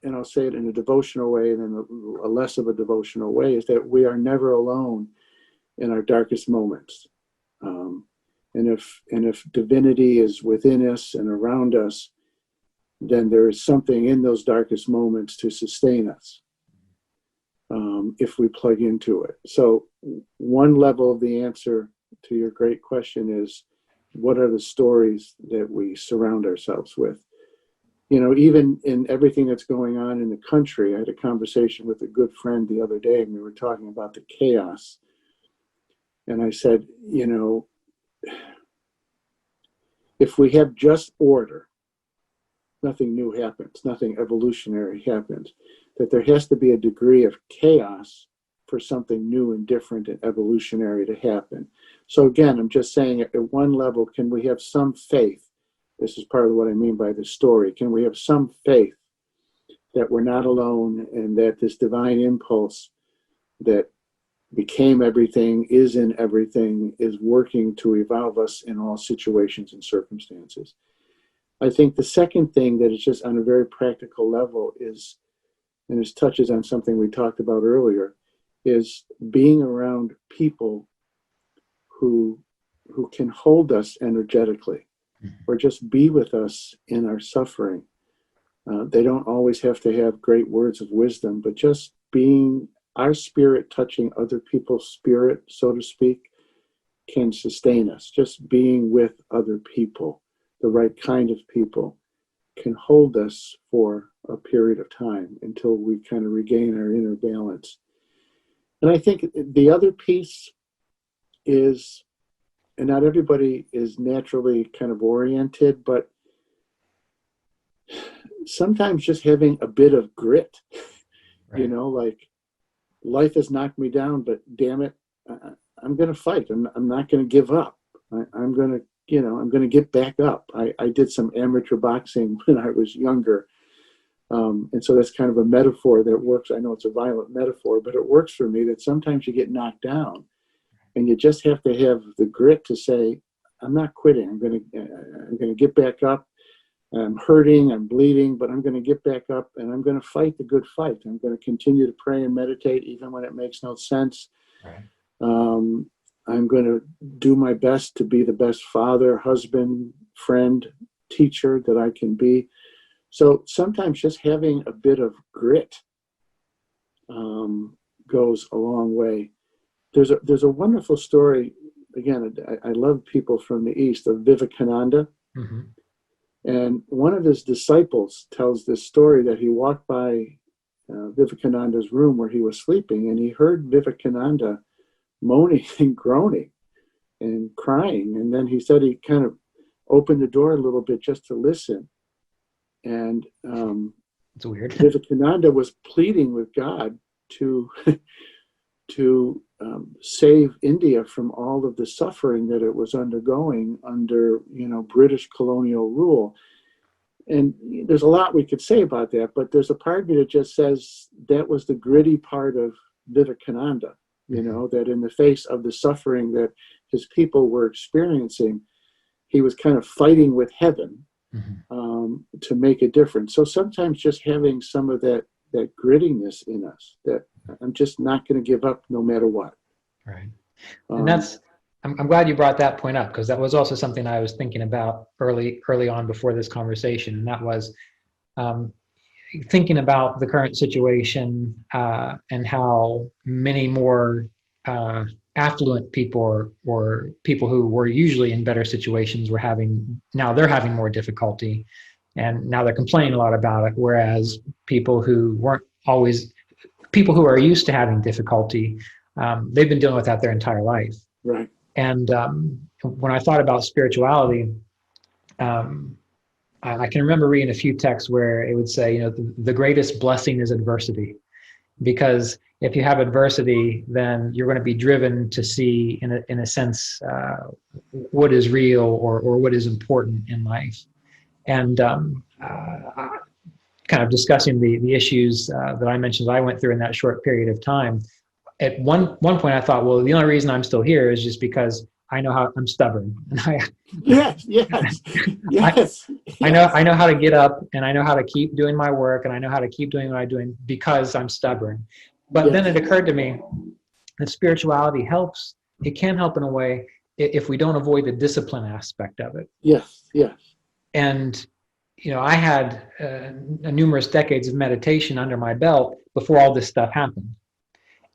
and I'll say it in a devotional way and in a less of a devotional way, is that we are never alone in our darkest moments. And if divinity is within us and around us, then there is something in those darkest moments to sustain us, if we plug into it. So one level of the answer to your great question is, what are the stories that we surround ourselves with? You know, even in everything that's going on in the country, I had a conversation with a good friend the other day, and we were talking about the chaos. And I said, you know, if we have just order, nothing new happens, nothing evolutionary happens. That there has to be a degree of chaos for something new and different and evolutionary to happen. So again, I'm just saying, at one level, can we have some faith? This is part of what I mean by the story. Can we have some faith that we're not alone, and that this divine impulse that became everything, is in everything, is working to evolve us in all situations and circumstances? I think the second thing that is just on a very practical level is, and this touches on something we talked about earlier, is being around people who can hold us energetically, or just be with us in our suffering. They don't always have to have great words of wisdom, but just being our spirit touching other people's spirit, so to speak, can sustain us. Just being with other people, the right kind of people, can hold us for a period of time until we kind of regain our inner balance. And I think the other piece is, and not everybody is naturally kind of oriented, but sometimes just having a bit of grit, right. You know, like, life has knocked me down, but damn it, I'm going to fight. I'm not going to give up. I'm going to get back up. I did some amateur boxing when I was younger. And so that's kind of a metaphor that works. I know it's a violent metaphor, but it works for me, that sometimes you get knocked down and you just have to have the grit to say, I'm not quitting. I'm going to get back up. I'm hurting, I'm bleeding, but I'm going to get back up and I'm going to fight the good fight. I'm going to continue to pray and meditate even when it makes no sense. Right. I'm going to do my best to be the best father, husband, friend, teacher that I can be. So sometimes just having a bit of grit goes a long way. There's a wonderful story. Again, I love people from the East, of Vivekananda. Mm-hmm. And one of his disciples tells this story that he walked by Vivekananda's room where he was sleeping, and he heard Vivekananda moaning and groaning and crying. And then he said he kind of opened the door a little bit just to listen. And it's weird. Vivekananda was pleading with God to save India from all of the suffering that it was undergoing under, British colonial rule. And there's a lot we could say about that, but there's a part of me that just says that was the gritty part of Vivekananda, that in the face of the suffering that his people were experiencing, he was kind of fighting with heaven to make a difference. So sometimes just having some of that grittiness in us, that I'm just not going to give up no matter what. Right. And I'm glad you brought that point up, because that was also something I was thinking about early on before this conversation. And that was thinking about the current situation and how many more affluent people or people who were usually in better situations they're having more difficulty, and now they're complaining a lot about it. Whereas people who are used to having difficulty, they've been dealing with that their entire life. Right. And when I thought about spirituality, I can remember reading a few texts where it would say, the greatest blessing is adversity. Because if you have adversity, then you're going to be driven to see, in a sense, what is real or what is important in life. And kind of discussing the issues that I mentioned I went through in that short period of time. At one point, I thought, well, the only reason I'm still here is just because I know how I'm stubborn. Yes. I know how to get up, and I know how to keep doing my work, and I know how to keep doing what I'm doing because I'm stubborn. But then it occurred to me that spirituality helps. It can help in a way if we don't avoid the discipline aspect of it. Yes. And I had numerous decades of meditation under my belt before all this stuff happened.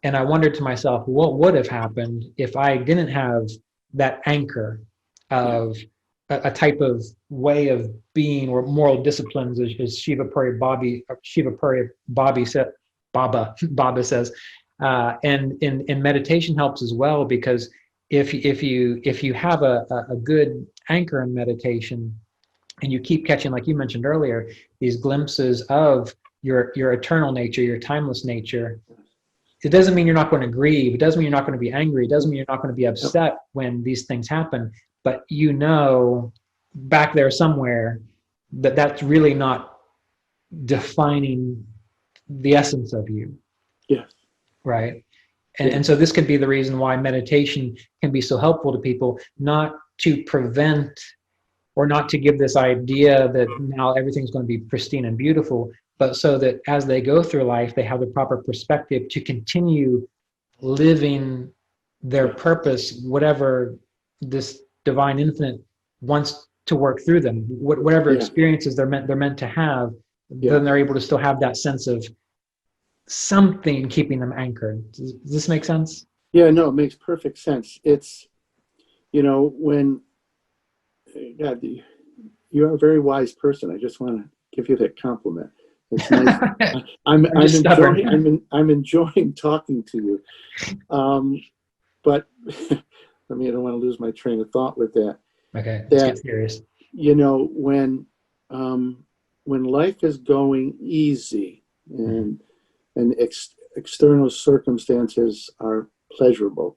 And I wondered to myself, what would have happened if I didn't have that anchor of a type of way of being, or moral disciplines, as Shiva Puri Baba says. And in meditation helps as well, because if you have a good anchor in meditation, and you keep catching, like you mentioned earlier, these glimpses of your eternal nature, your timeless nature, it doesn't mean you're not going to grieve. It doesn't mean you're not going to be angry. It doesn't mean you're not going to be upset when these things happen. But back there somewhere that's really not defining the essence of you. Yes. Right. And so this could be the reason why meditation can be so helpful to people, not to prevent or not to give this idea that now everything's going to be pristine and beautiful, but so that as they go through life, they have the proper perspective to continue living their purpose, whatever this divine infinite wants to work through them, whatever experiences they're meant to have, then they're able to still have that sense of something keeping them anchored. Does this make sense? Yeah, no, it makes perfect sense. It's, when, God, you're a very wise person. I just want to give you that compliment. It's nice. I'm enjoying talking to you. But I don't want to lose my train of thought with that. Okay, let's get serious. When life is going easy and external circumstances are pleasurable,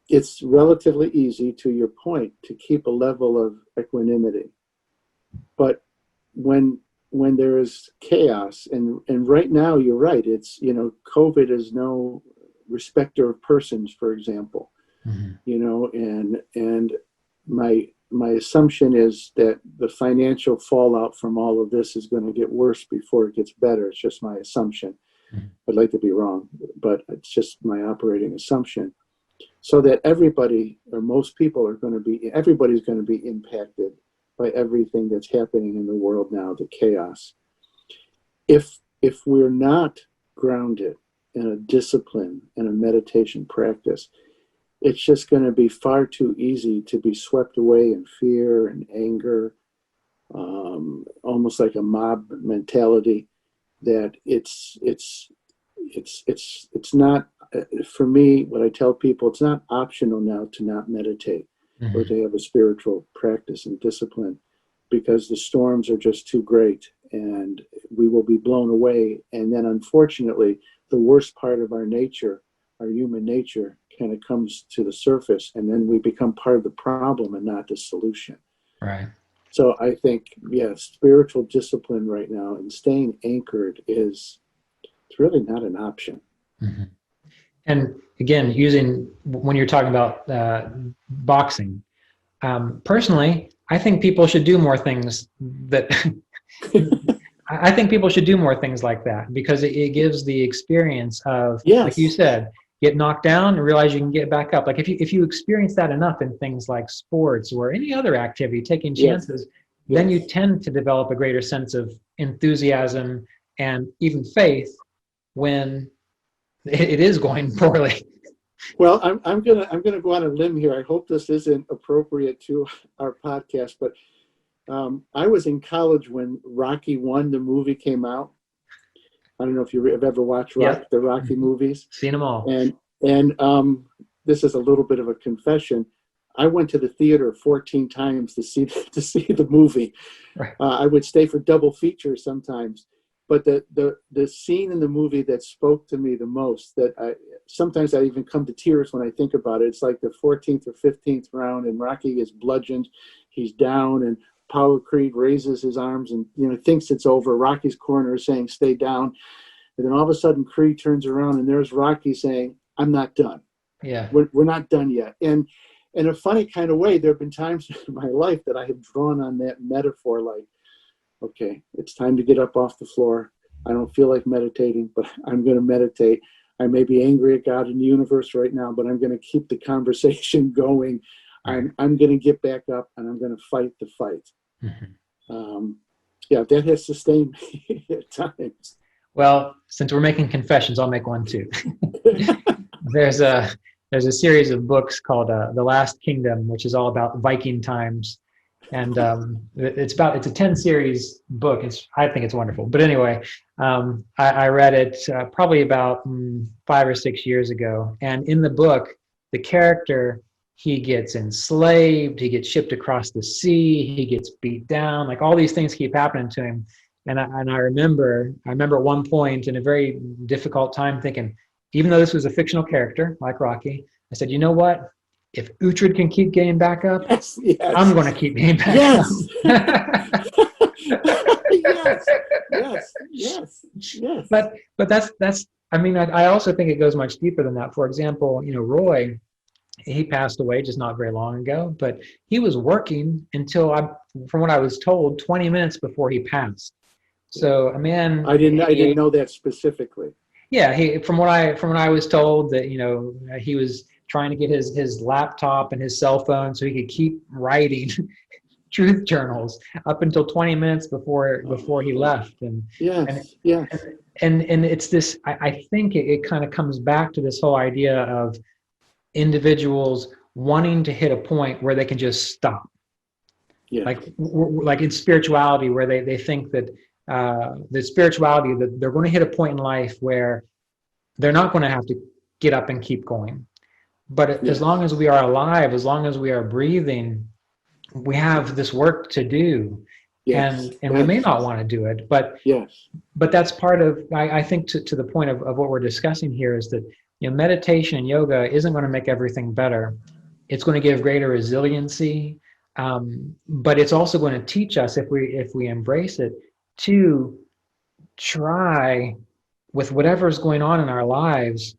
it's relatively easy, to your point, to keep a level of equanimity. But when there is chaos, and right now you're right, it's, COVID is no respecter of persons, for example, and my assumption is that the financial fallout from all of this is going to get worse before it gets better. It's just my assumption. I'd like to be wrong, but it's just my operating assumption. So that everybody, or most people, everybody's going to be impacted by everything that's happening in the world now, the chaos. If we're not grounded in a discipline and a meditation practice, it's just going to be far too easy to be swept away in fear and anger almost like a mob mentality, that it's not, for me, what I tell people, it's not optional now to not meditate or to have a spiritual practice and discipline, because the storms are just too great and we will be blown away. And then unfortunately, the worst part of our nature, our human nature, kind of comes to the surface, and then we become part of the problem and not the solution. Right. So I think, yes, spiritual discipline right now and staying anchored it's really not an option. Mm-hmm. And again, when you're talking about boxing, personally, I think people should do more things that I think people should do more things like that, because it gives the experience of, yes, like you said, get knocked down and realize you can get back up. Like if you experience that enough in things like sports or any other activity, taking chances, yes, then you tend to develop a greater sense of enthusiasm and even faith when it is going poorly. Well, I'm gonna go on a limb here. I hope this isn't appropriate to our podcast, but I was in college when Rocky 1, the movie, came out. I don't know if you have ever watched the Rocky movies. Seen them all. And this is a little bit of a confession. I went to the theater 14 times to see the movie. Right. I would stay for double features sometimes. But the scene in the movie that spoke to me the most, that sometimes I even come to tears when I think about it, it's like the 14th or 15th round, and Rocky is bludgeoned, he's down, and Apollo Creed raises his arms and thinks it's over. Rocky's corner is saying, "Stay down," and then all of a sudden Creed turns around and there's Rocky saying, "I'm not done. Yeah, we're not done yet." And in a funny kind of way, there have been times in my life that I have drawn on that metaphor, like, okay, it's time to get up off the floor. I don't feel like meditating, but I'm going to meditate. I may be angry at God and the universe right now, but I'm going to keep the conversation going. I'm going to get back up and I'm going to fight the fight. Mm-hmm. That has sustained me at times. Well, since we're making confessions, I'll make one too. There's a series of books called The Last Kingdom, which is all about Viking times. And it's a 10 series book. I think it's wonderful. But anyway, I read it probably about 5 or 6 years ago. And in the book, the character, he gets enslaved, he gets shipped across the sea, he gets beat down, like all these things keep happening to him. And I remember at one point in a very difficult time thinking, even though this was a fictional character like Rocky, I said, you know what? If Uhtred can keep getting back up, yes. I'm going to keep getting back up. yes. But that's. I mean, I also think it goes much deeper than that. For example, Roy, he passed away just not very long ago, but he was working until from what I was told, 20 minutes before he passed. So a man. I didn't know that specifically. Yeah, from what I was told, that he was trying to get his laptop and his cell phone so he could keep writing truth journals up until 20 minutes before he left. And it's this, I think it kind of comes back to this whole idea of individuals wanting to hit a point where they can just stop. Yeah. Like in spirituality, where they think that the spirituality, that they're going to hit a point in life where they're not going to have to get up and keep going. But as long as we are alive, as long as we are breathing, we have this work to do. Yes. And we may not want to do it, but that's part of, I think to the point of what we're discussing here, is that meditation and yoga isn't going to make everything better. It's going to give greater resiliency, but it's also going to teach us, if we embrace it, to try with whatever's going on in our lives,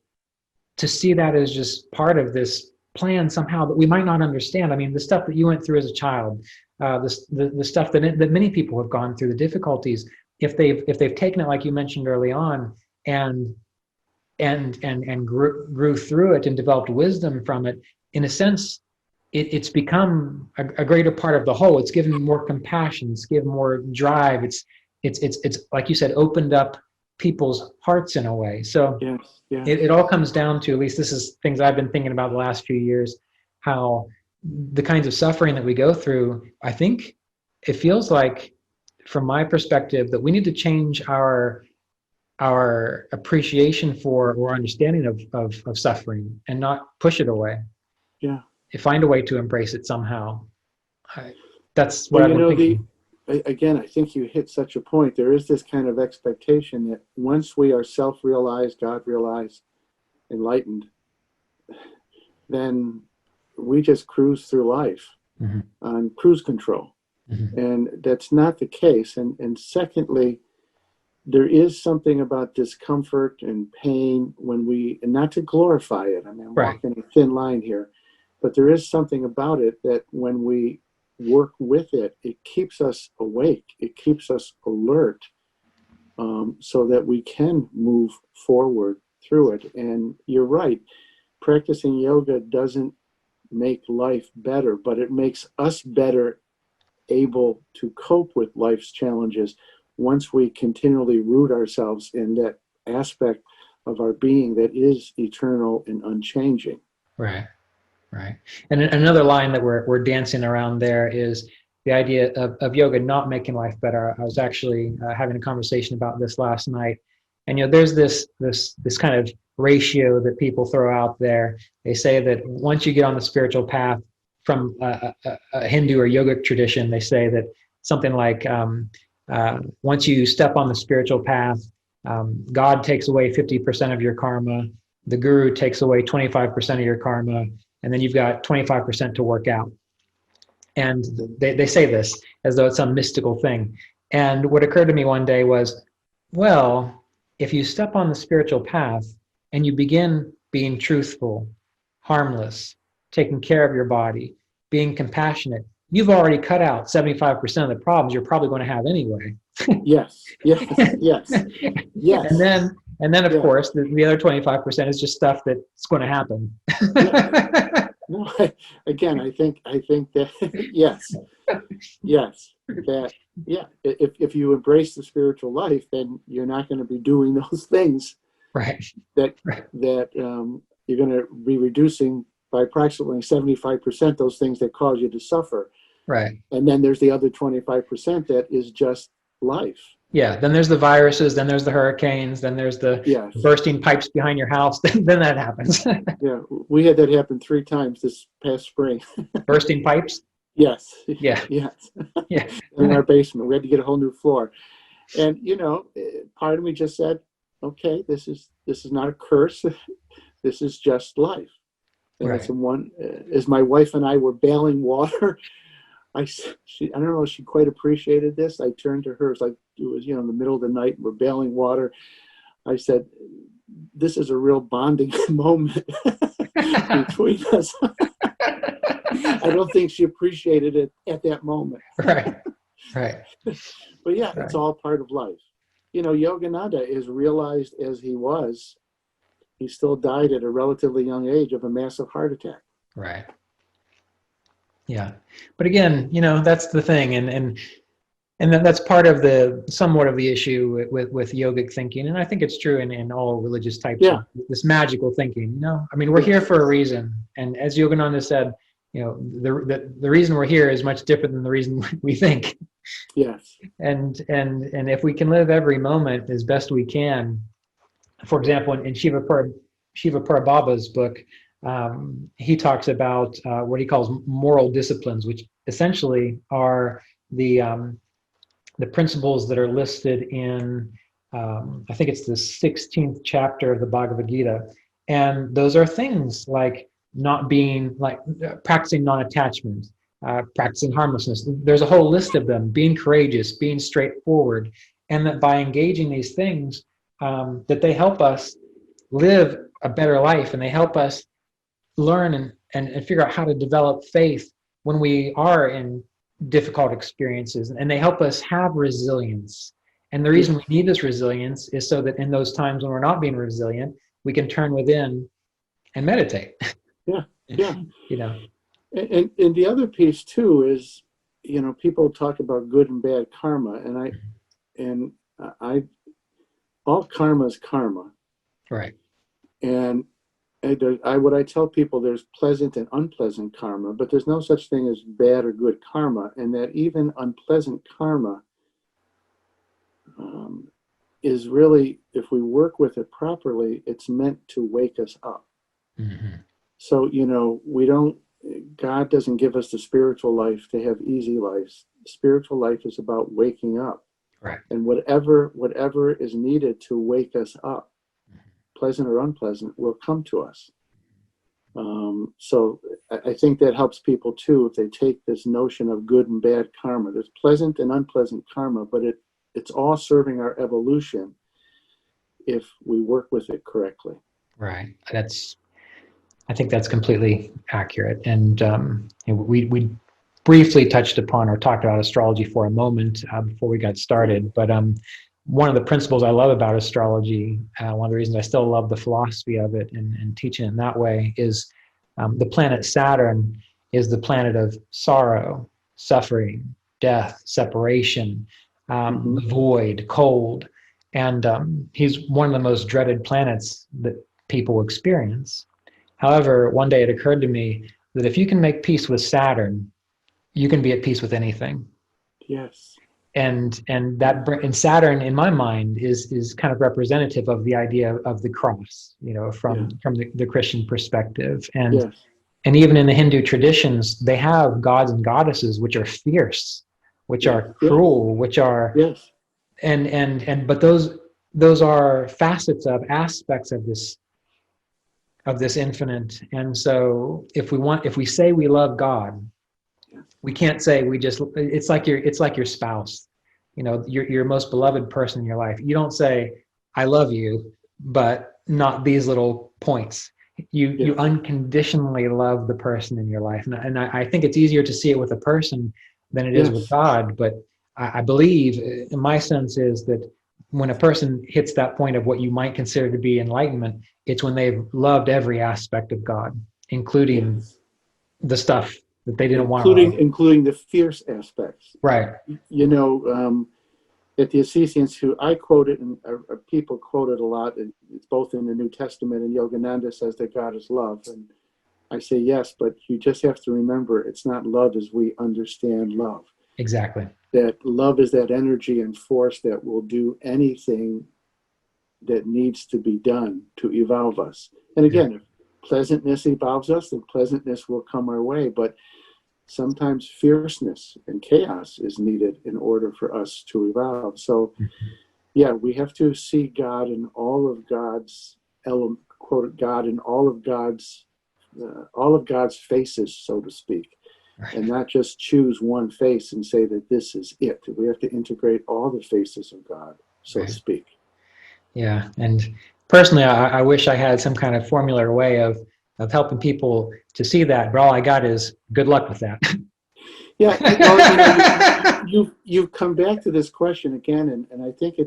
to see that as just part of this plan somehow that we might not understand. I mean, the stuff that you went through as a child, the stuff that many people have gone through, the difficulties, if they've taken it, like you mentioned early on, and grew through it and developed wisdom from it, in a sense, it's become a greater part of the whole. It's given more compassion, it's given more drive. It's like you said, opened up people's hearts in a way. So it all comes down to, at least this is things I've been thinking about the last few years, how the kinds of suffering that we go through, I think it feels like, from my perspective, that we need to change our appreciation for or understanding of suffering and not push it away. Yeah. Find a way to embrace it somehow. That's what Well, I've been thinking. Again, I think you hit such a point. There is this kind of expectation that once we are self-realized, God-realized, enlightened, then we just cruise through life on cruise control. And that's not the case. And secondly, there is something about discomfort and pain when and not to glorify it. I mean, I'm walking a thin line here, but there is something about it that when we work with it, it keeps us awake. It keeps us alert, so that we can move forward through it. And you're right. Practicing yoga doesn't make life better, but it makes us better able to cope with life's challenges once we continually root ourselves in that aspect of our being that is eternal and unchanging. Right. And another line that we're dancing around there is the idea of yoga not making life better. I was actually having a conversation about this last night, and there's this kind of ratio that people throw out there. They say that once you get on the spiritual path, from a Hindu or yogic tradition, they say that something like once you step on the spiritual path, God takes away 50% of your karma, the guru takes away 25% of your karma, and then you've got 25% to work out. And they say this as though it's some mystical thing. And what occurred to me one day was, well, if you step on the spiritual path and you begin being truthful, harmless, taking care of your body, being compassionate, you've already cut out 75% of the problems you're probably going to have anyway. Yes. And then of course, the other 25% is just stuff that's going to happen. No, again, I think that if you embrace the spiritual life, then you're not going to be doing those things. Right. That you're going to be reducing by approximately 75% those things that cause you to suffer. Right. And then there's the other 25% that is just life. Yeah. Then there's the viruses. Then there's the hurricanes. Then there's the bursting pipes behind your house. Then that happens. Yeah. We had that happen 3 times this past spring. Bursting pipes? Yes. Yeah. Yes. Yeah. In our basement. We had to get a whole new floor. And, part of me just said, okay, this is not a curse. This is just life. And right. It's as my wife and I were bailing water, I don't know if she quite appreciated this. I turned to her, it was in the middle of the night, we're bailing water. I said, this is a real bonding moment between us. I don't think she appreciated it at that moment. Right. But yeah, it's all part of life. Yogananda, as realized as he was, he still died at a relatively young age of a massive heart attack. Right. Yeah. But again, that's the thing. And that's part of somewhat of the issue with yogic thinking. And I think it's true in all religious types of this magical thinking. I mean, we're here for a reason. And as Yogananda said, the reason we're here is much different than the reason we think. Yes. And if we can live every moment as best we can, for example, in Shiva Prabhu's book, he talks about what he calls moral disciplines, which essentially are the principles that are listed in, I think it's the 16th chapter of the Bhagavad-Gita. And those are things like practicing non-attachment, practicing harmlessness. There's a whole list of them: being courageous, being straightforward, and that by engaging these things, that they help us live a better life, and they help us learn and figure out how to develop faith when we are in difficult experiences, and they help us have resilience. And the reason we need this resilience is so that in those times when we're not being resilient, we can turn within and meditate. Yeah. And the other piece too is, people talk about good and bad karma, and I all karma is karma. Right. And what I tell people, there's pleasant and unpleasant karma, but there's no such thing as bad or good karma, and that even unpleasant karma is really, if we work with it properly, it's meant to wake us up. Mm-hmm. So, God doesn't give us the spiritual life to have easy lives. Spiritual life is about waking up. Right. And whatever is needed to wake us up, pleasant or unpleasant, will come to us. So I think that helps people too, if they take this notion of good and bad karma. There's pleasant and unpleasant karma, but it's all serving our evolution if we work with it correctly. Right. I think that's completely accurate. And we briefly touched upon or talked about astrology for a moment before we got started. But one of the principles I love about astrology, one of the reasons I still love the philosophy of it and teaching it in that way, is the planet Saturn is the planet of sorrow, suffering, death, separation, the void, cold. And he's one of the most dreaded planets that people experience. However, one day it occurred to me that if you can make peace with Saturn, you can be at peace with anything. Yes. And Saturn, in my mind, is kind of representative of the idea of the cross, from the Christian perspective. And yes. And even in the Hindu traditions, they have gods and goddesses which are fierce, which are cruel, which are but those are facets of aspects of this infinite. And so if we say we love God, we can't say it's like your spouse, your most beloved person in your life. You don't say I love you, but not these little points. You unconditionally love the person in your life. And I think it's easier to see it with a person than it is with God. But I believe, in my sense, is that when a person hits that point of what you might consider to be enlightenment, it's when they've loved every aspect of God, including the stuff that they didn't want to love. Including the fierce aspects. Right. At the Assisi Institute, I quote it, and people quote it a lot. It's both in the New Testament, and Yogananda says that God is love. And I say yes, but you just have to remember it's not love as we understand love. Exactly. That love is that energy and force that will do anything that needs to be done to evolve us. And again, if pleasantness evolves us, then pleasantness will come our way. But sometimes fierceness and chaos is needed in order for us to evolve. So, we have to see God in all of God's quote God in all of God's faces, so to speak, and not just choose one face and say that this is it. We have to integrate all the faces of God, so to speak. Yeah, and personally, I wish I had some kind of formula way of helping people to see that, but all I got is good luck with that. You've come back to this question again, and I think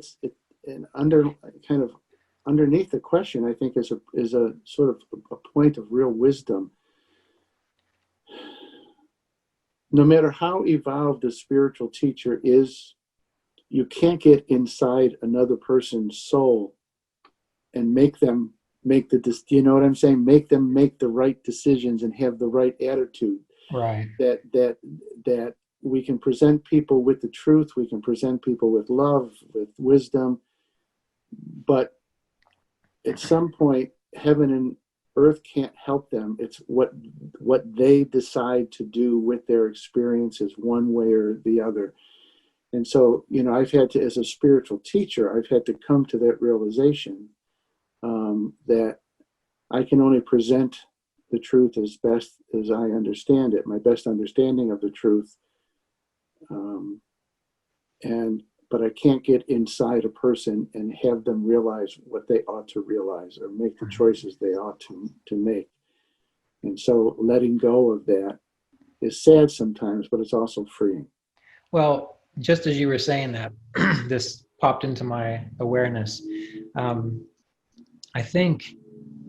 underneath the question, I think is a sort of a point of real wisdom. No matter how evolved a spiritual teacher is, you can't get inside another person's soul and make them make the right decisions and have the right attitude. Right. That we can present people with the truth, we can present people with love, with wisdom, but at some point, heaven and earth can't help them. It's what they decide to do with their experiences, one way or the other. And so, I've had to, as a spiritual teacher, I've had to come to that realization that I can only present the truth as best as I understand it, my best understanding of the truth. But I can't get inside a person and have them realize what they ought to realize or make the choices they ought to make. And so letting go of that is sad sometimes, but it's also freeing. Well, just as you were saying that, this popped into my awareness. I think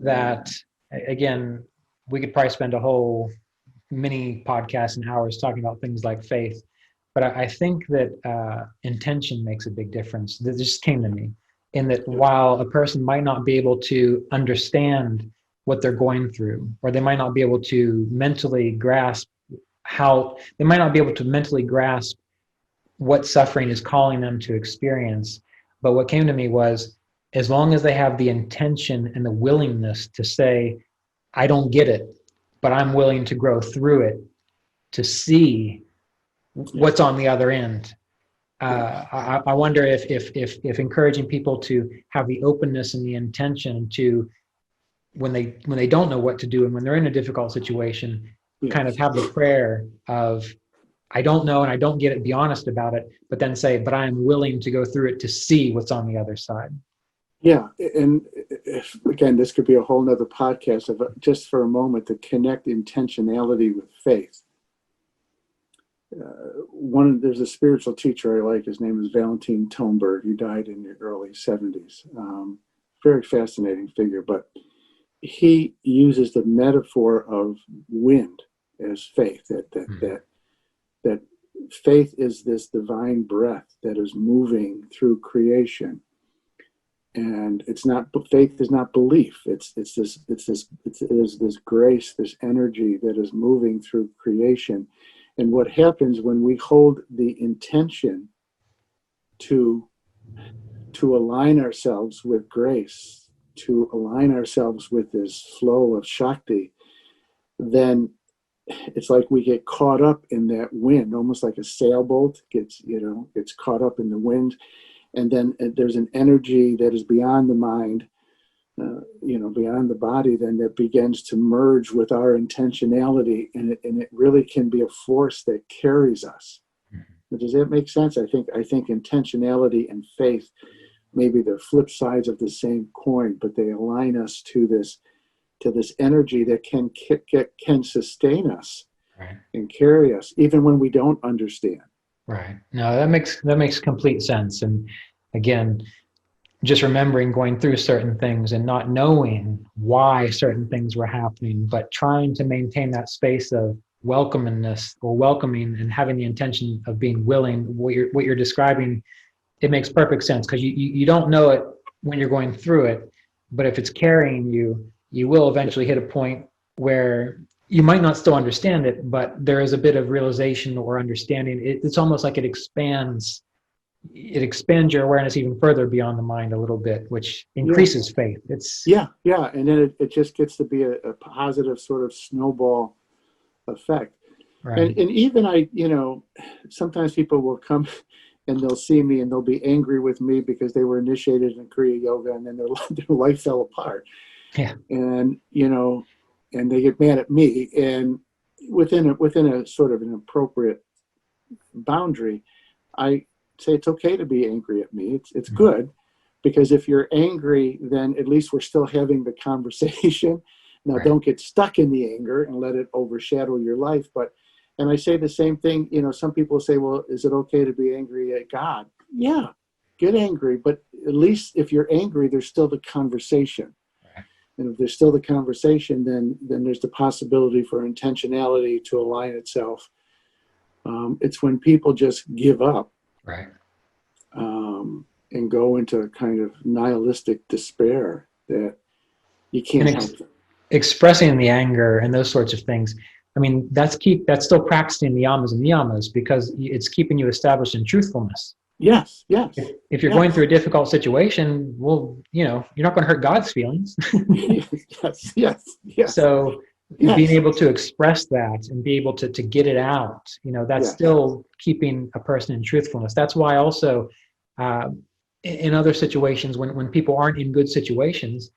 that, again, we could probably spend a whole mini podcast and hours talking about things like faith. But I think that intention makes a big difference. This just came to me, in that while a person might not be able to understand what they're going through, or they might not be able to mentally grasp they might not be able to mentally grasp what suffering is calling them to experience. But what came to me was, as long as they have the intention and the willingness to say, I don't get it, but I'm willing to grow through it to see what's on the other end. I wonder if encouraging people to have the openness and the intention to, when they don't know what to do and when they're in a difficult situation, kind of have the prayer of, I don't know and I don't get it, be honest about it, but then say, but I am willing to go through it to see what's on the other side. Yeah, and again, this could be a whole nother podcast of just for a moment to connect intentionality with faith. There's a spiritual teacher I like. His name is Valentin Tomberg. He died in the early 70s. Very fascinating figure, but he uses the metaphor of wind as faith. That faith is this divine breath that is moving through creation. And faith is not belief. It is this grace, this energy that is moving through creation. And what happens when we hold the intention to align ourselves with grace, to align ourselves with this flow of Shakti, then it's like we get caught up in that wind, almost like a sailboat gets caught up in the wind. And then there's an energy that is beyond the mind, beyond the body, then that begins to merge with our intentionality, and it really can be a force that carries us. Does that make sense? I think intentionality and faith, maybe they're flip sides of the same coin, but they align us to this energy that can sustain us, right, and carry us even when we don't understand. Right. No, that makes complete sense. And again, just remembering going through certain things and not knowing why certain things were happening, but trying to maintain that space of welcomingness or welcoming and having the intention of being willing. What you're describing, it makes perfect sense, because you don't know it when you're going through it, but if it's carrying you, you will eventually hit a point where you might not still understand it, but there is a bit of realization or understanding. It's almost like it expands your awareness even further beyond the mind a little bit, which increases faith. And then it just gets to be a positive sort of snowball effect. Right. And even sometimes people will come and they'll see me and they'll be angry with me because they were initiated in Kriya yoga and then their life fell apart. Yeah. And and they get mad at me, and within a sort of an appropriate boundary, I say it's okay to be angry at me. It's good, because if you're angry, then at least we're still having the conversation. Now, right, don't get stuck in the anger and let it overshadow your life. And I say the same thing. Some people say, well, is it okay to be angry at God? Yeah, get angry, but at least if you're angry, there's still the conversation. And if there's still the conversation, then there's the possibility for intentionality to align itself. It's when people just give up, right, and go into kind of nihilistic despair that you can't help them. Expressing the anger and those sorts of things, I mean, that's still practicing the yamas and niyamas, because it's keeping you established in truthfulness. Yes. If you're going through a difficult situation, well, you're not going to hurt God's feelings. Yes. So being able to express that and be able to get it out, that's still keeping a person in truthfulness. That's why also in other situations, when people aren't in good situations,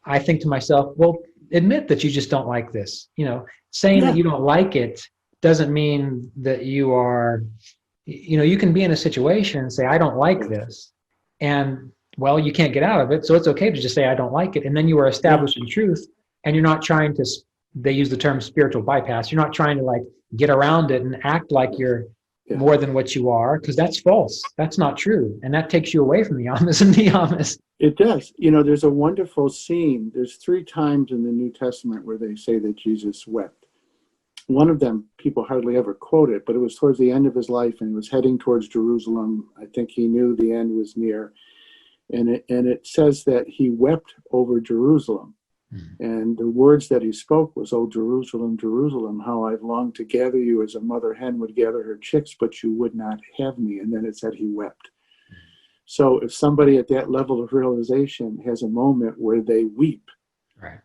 I think to myself, well, admit that you just don't like this. Saying that you don't like it doesn't mean that you are... you can be in a situation and say, I don't like this. And, well, you can't get out of it. So it's okay to just say, I don't like it. And then you are established in truth, and you're not trying to, they use the term spiritual bypass. You're not trying to get around it and act like you're more than what you are, because that's false. That's not true. And that takes you away from the yamas and niyamas. It does. There's a wonderful scene. There's 3 times in the New Testament where they say that Jesus wept. One of them, people hardly ever quote it, but it was towards the end of his life, and he was heading towards Jerusalem. I think he knew the end was near. And it says that he wept over Jerusalem. And the words that he spoke was, "Oh, Jerusalem, Jerusalem, how I've longed to gather you as a mother hen would gather her chicks, but you would not have me." And then it said he wept. So if somebody at that level of realization has a moment where they weep, Right.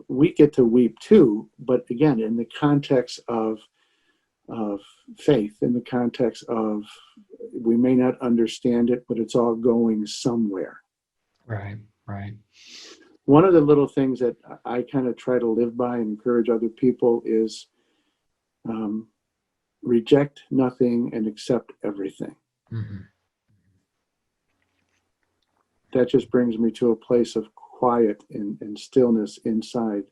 we get to weep too, but again, in the context of faith, in the context of, we may not understand it, but it's all going somewhere. Right. Right. One of the little things that I kind of try to live by and encourage other people is reject nothing and accept everything. Mm-hmm. That just brings me to a place of quiet and stillness inside.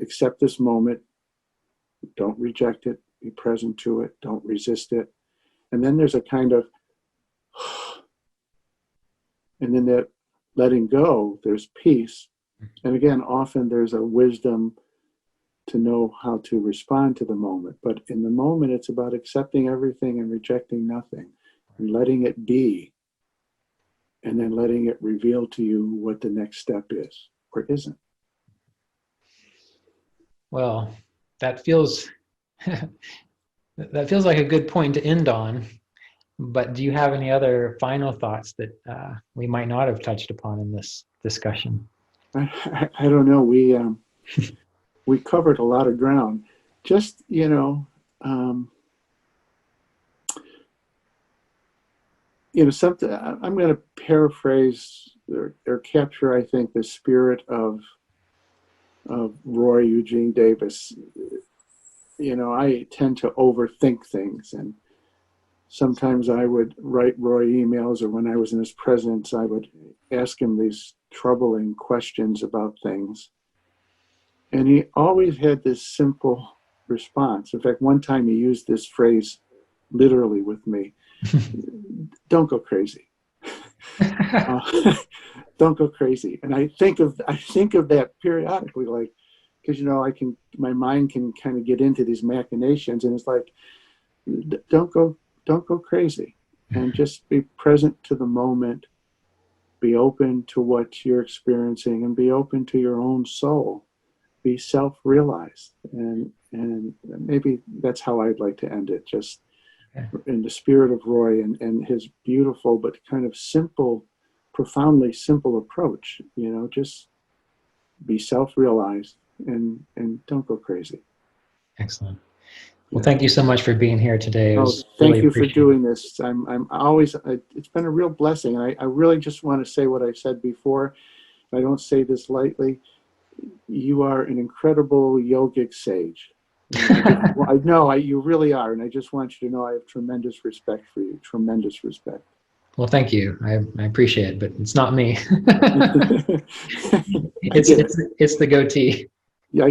Accept this moment. Don't reject it. Be present to it. Don't resist it. And then there's a kind of, and then that letting go, there's peace. And again, often there's a wisdom to know how to respond to the moment. But in the moment, it's about accepting everything and rejecting nothing and letting it be. And then letting it reveal to you what the next step is or isn't. Well, that feels like a good point to end on. But do you have any other final thoughts that we might not have touched upon in this discussion? I don't know. We covered a lot of ground. Just, something. I'm going to paraphrase or capture, I think, the spirit of Roy Eugene Davis. I tend to overthink things, and sometimes I would write Roy emails, or when I was in his presence, I would ask him these troubling questions about things. And he always had this simple response. In fact, one time he used this phrase literally with me: "Don't go crazy." Don't go crazy. And I think of that periodically, like, because my mind can kind of get into these machinations, and it's like, don't go crazy, and just be present to the moment, be open to what you're experiencing, and be open to your own soul, be self-realized. And maybe that's how I'd like to end it, just in the spirit of Roy and his beautiful but kind of simple, profoundly simple approach. Just be self-realized and don't go crazy. Excellent. Well, thank you so much for being here today. Thank you for doing this. I'm always, it's been a real blessing. I really just want to say what I said before. I don't say this lightly. You are an incredible yogic sage. I know you really are, and I just want you to know I have tremendous respect for you. Tremendous respect. Well, thank you. I appreciate it, but it's not me. It's the goatee. Yeah.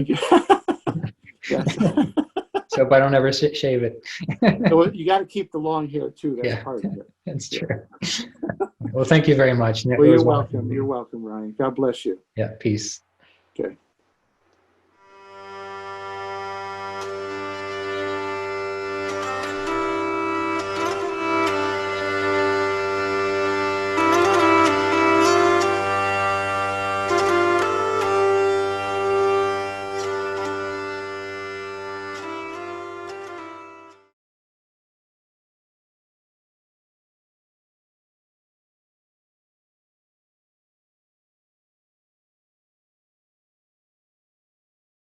Yes. So if I don't ever shave it. Well, you got to keep the long hair too. That's part of it. That's true. Well, thank you very much. Well, you're welcome. You're welcome, Ryan. God bless you. Yeah, peace. Okay.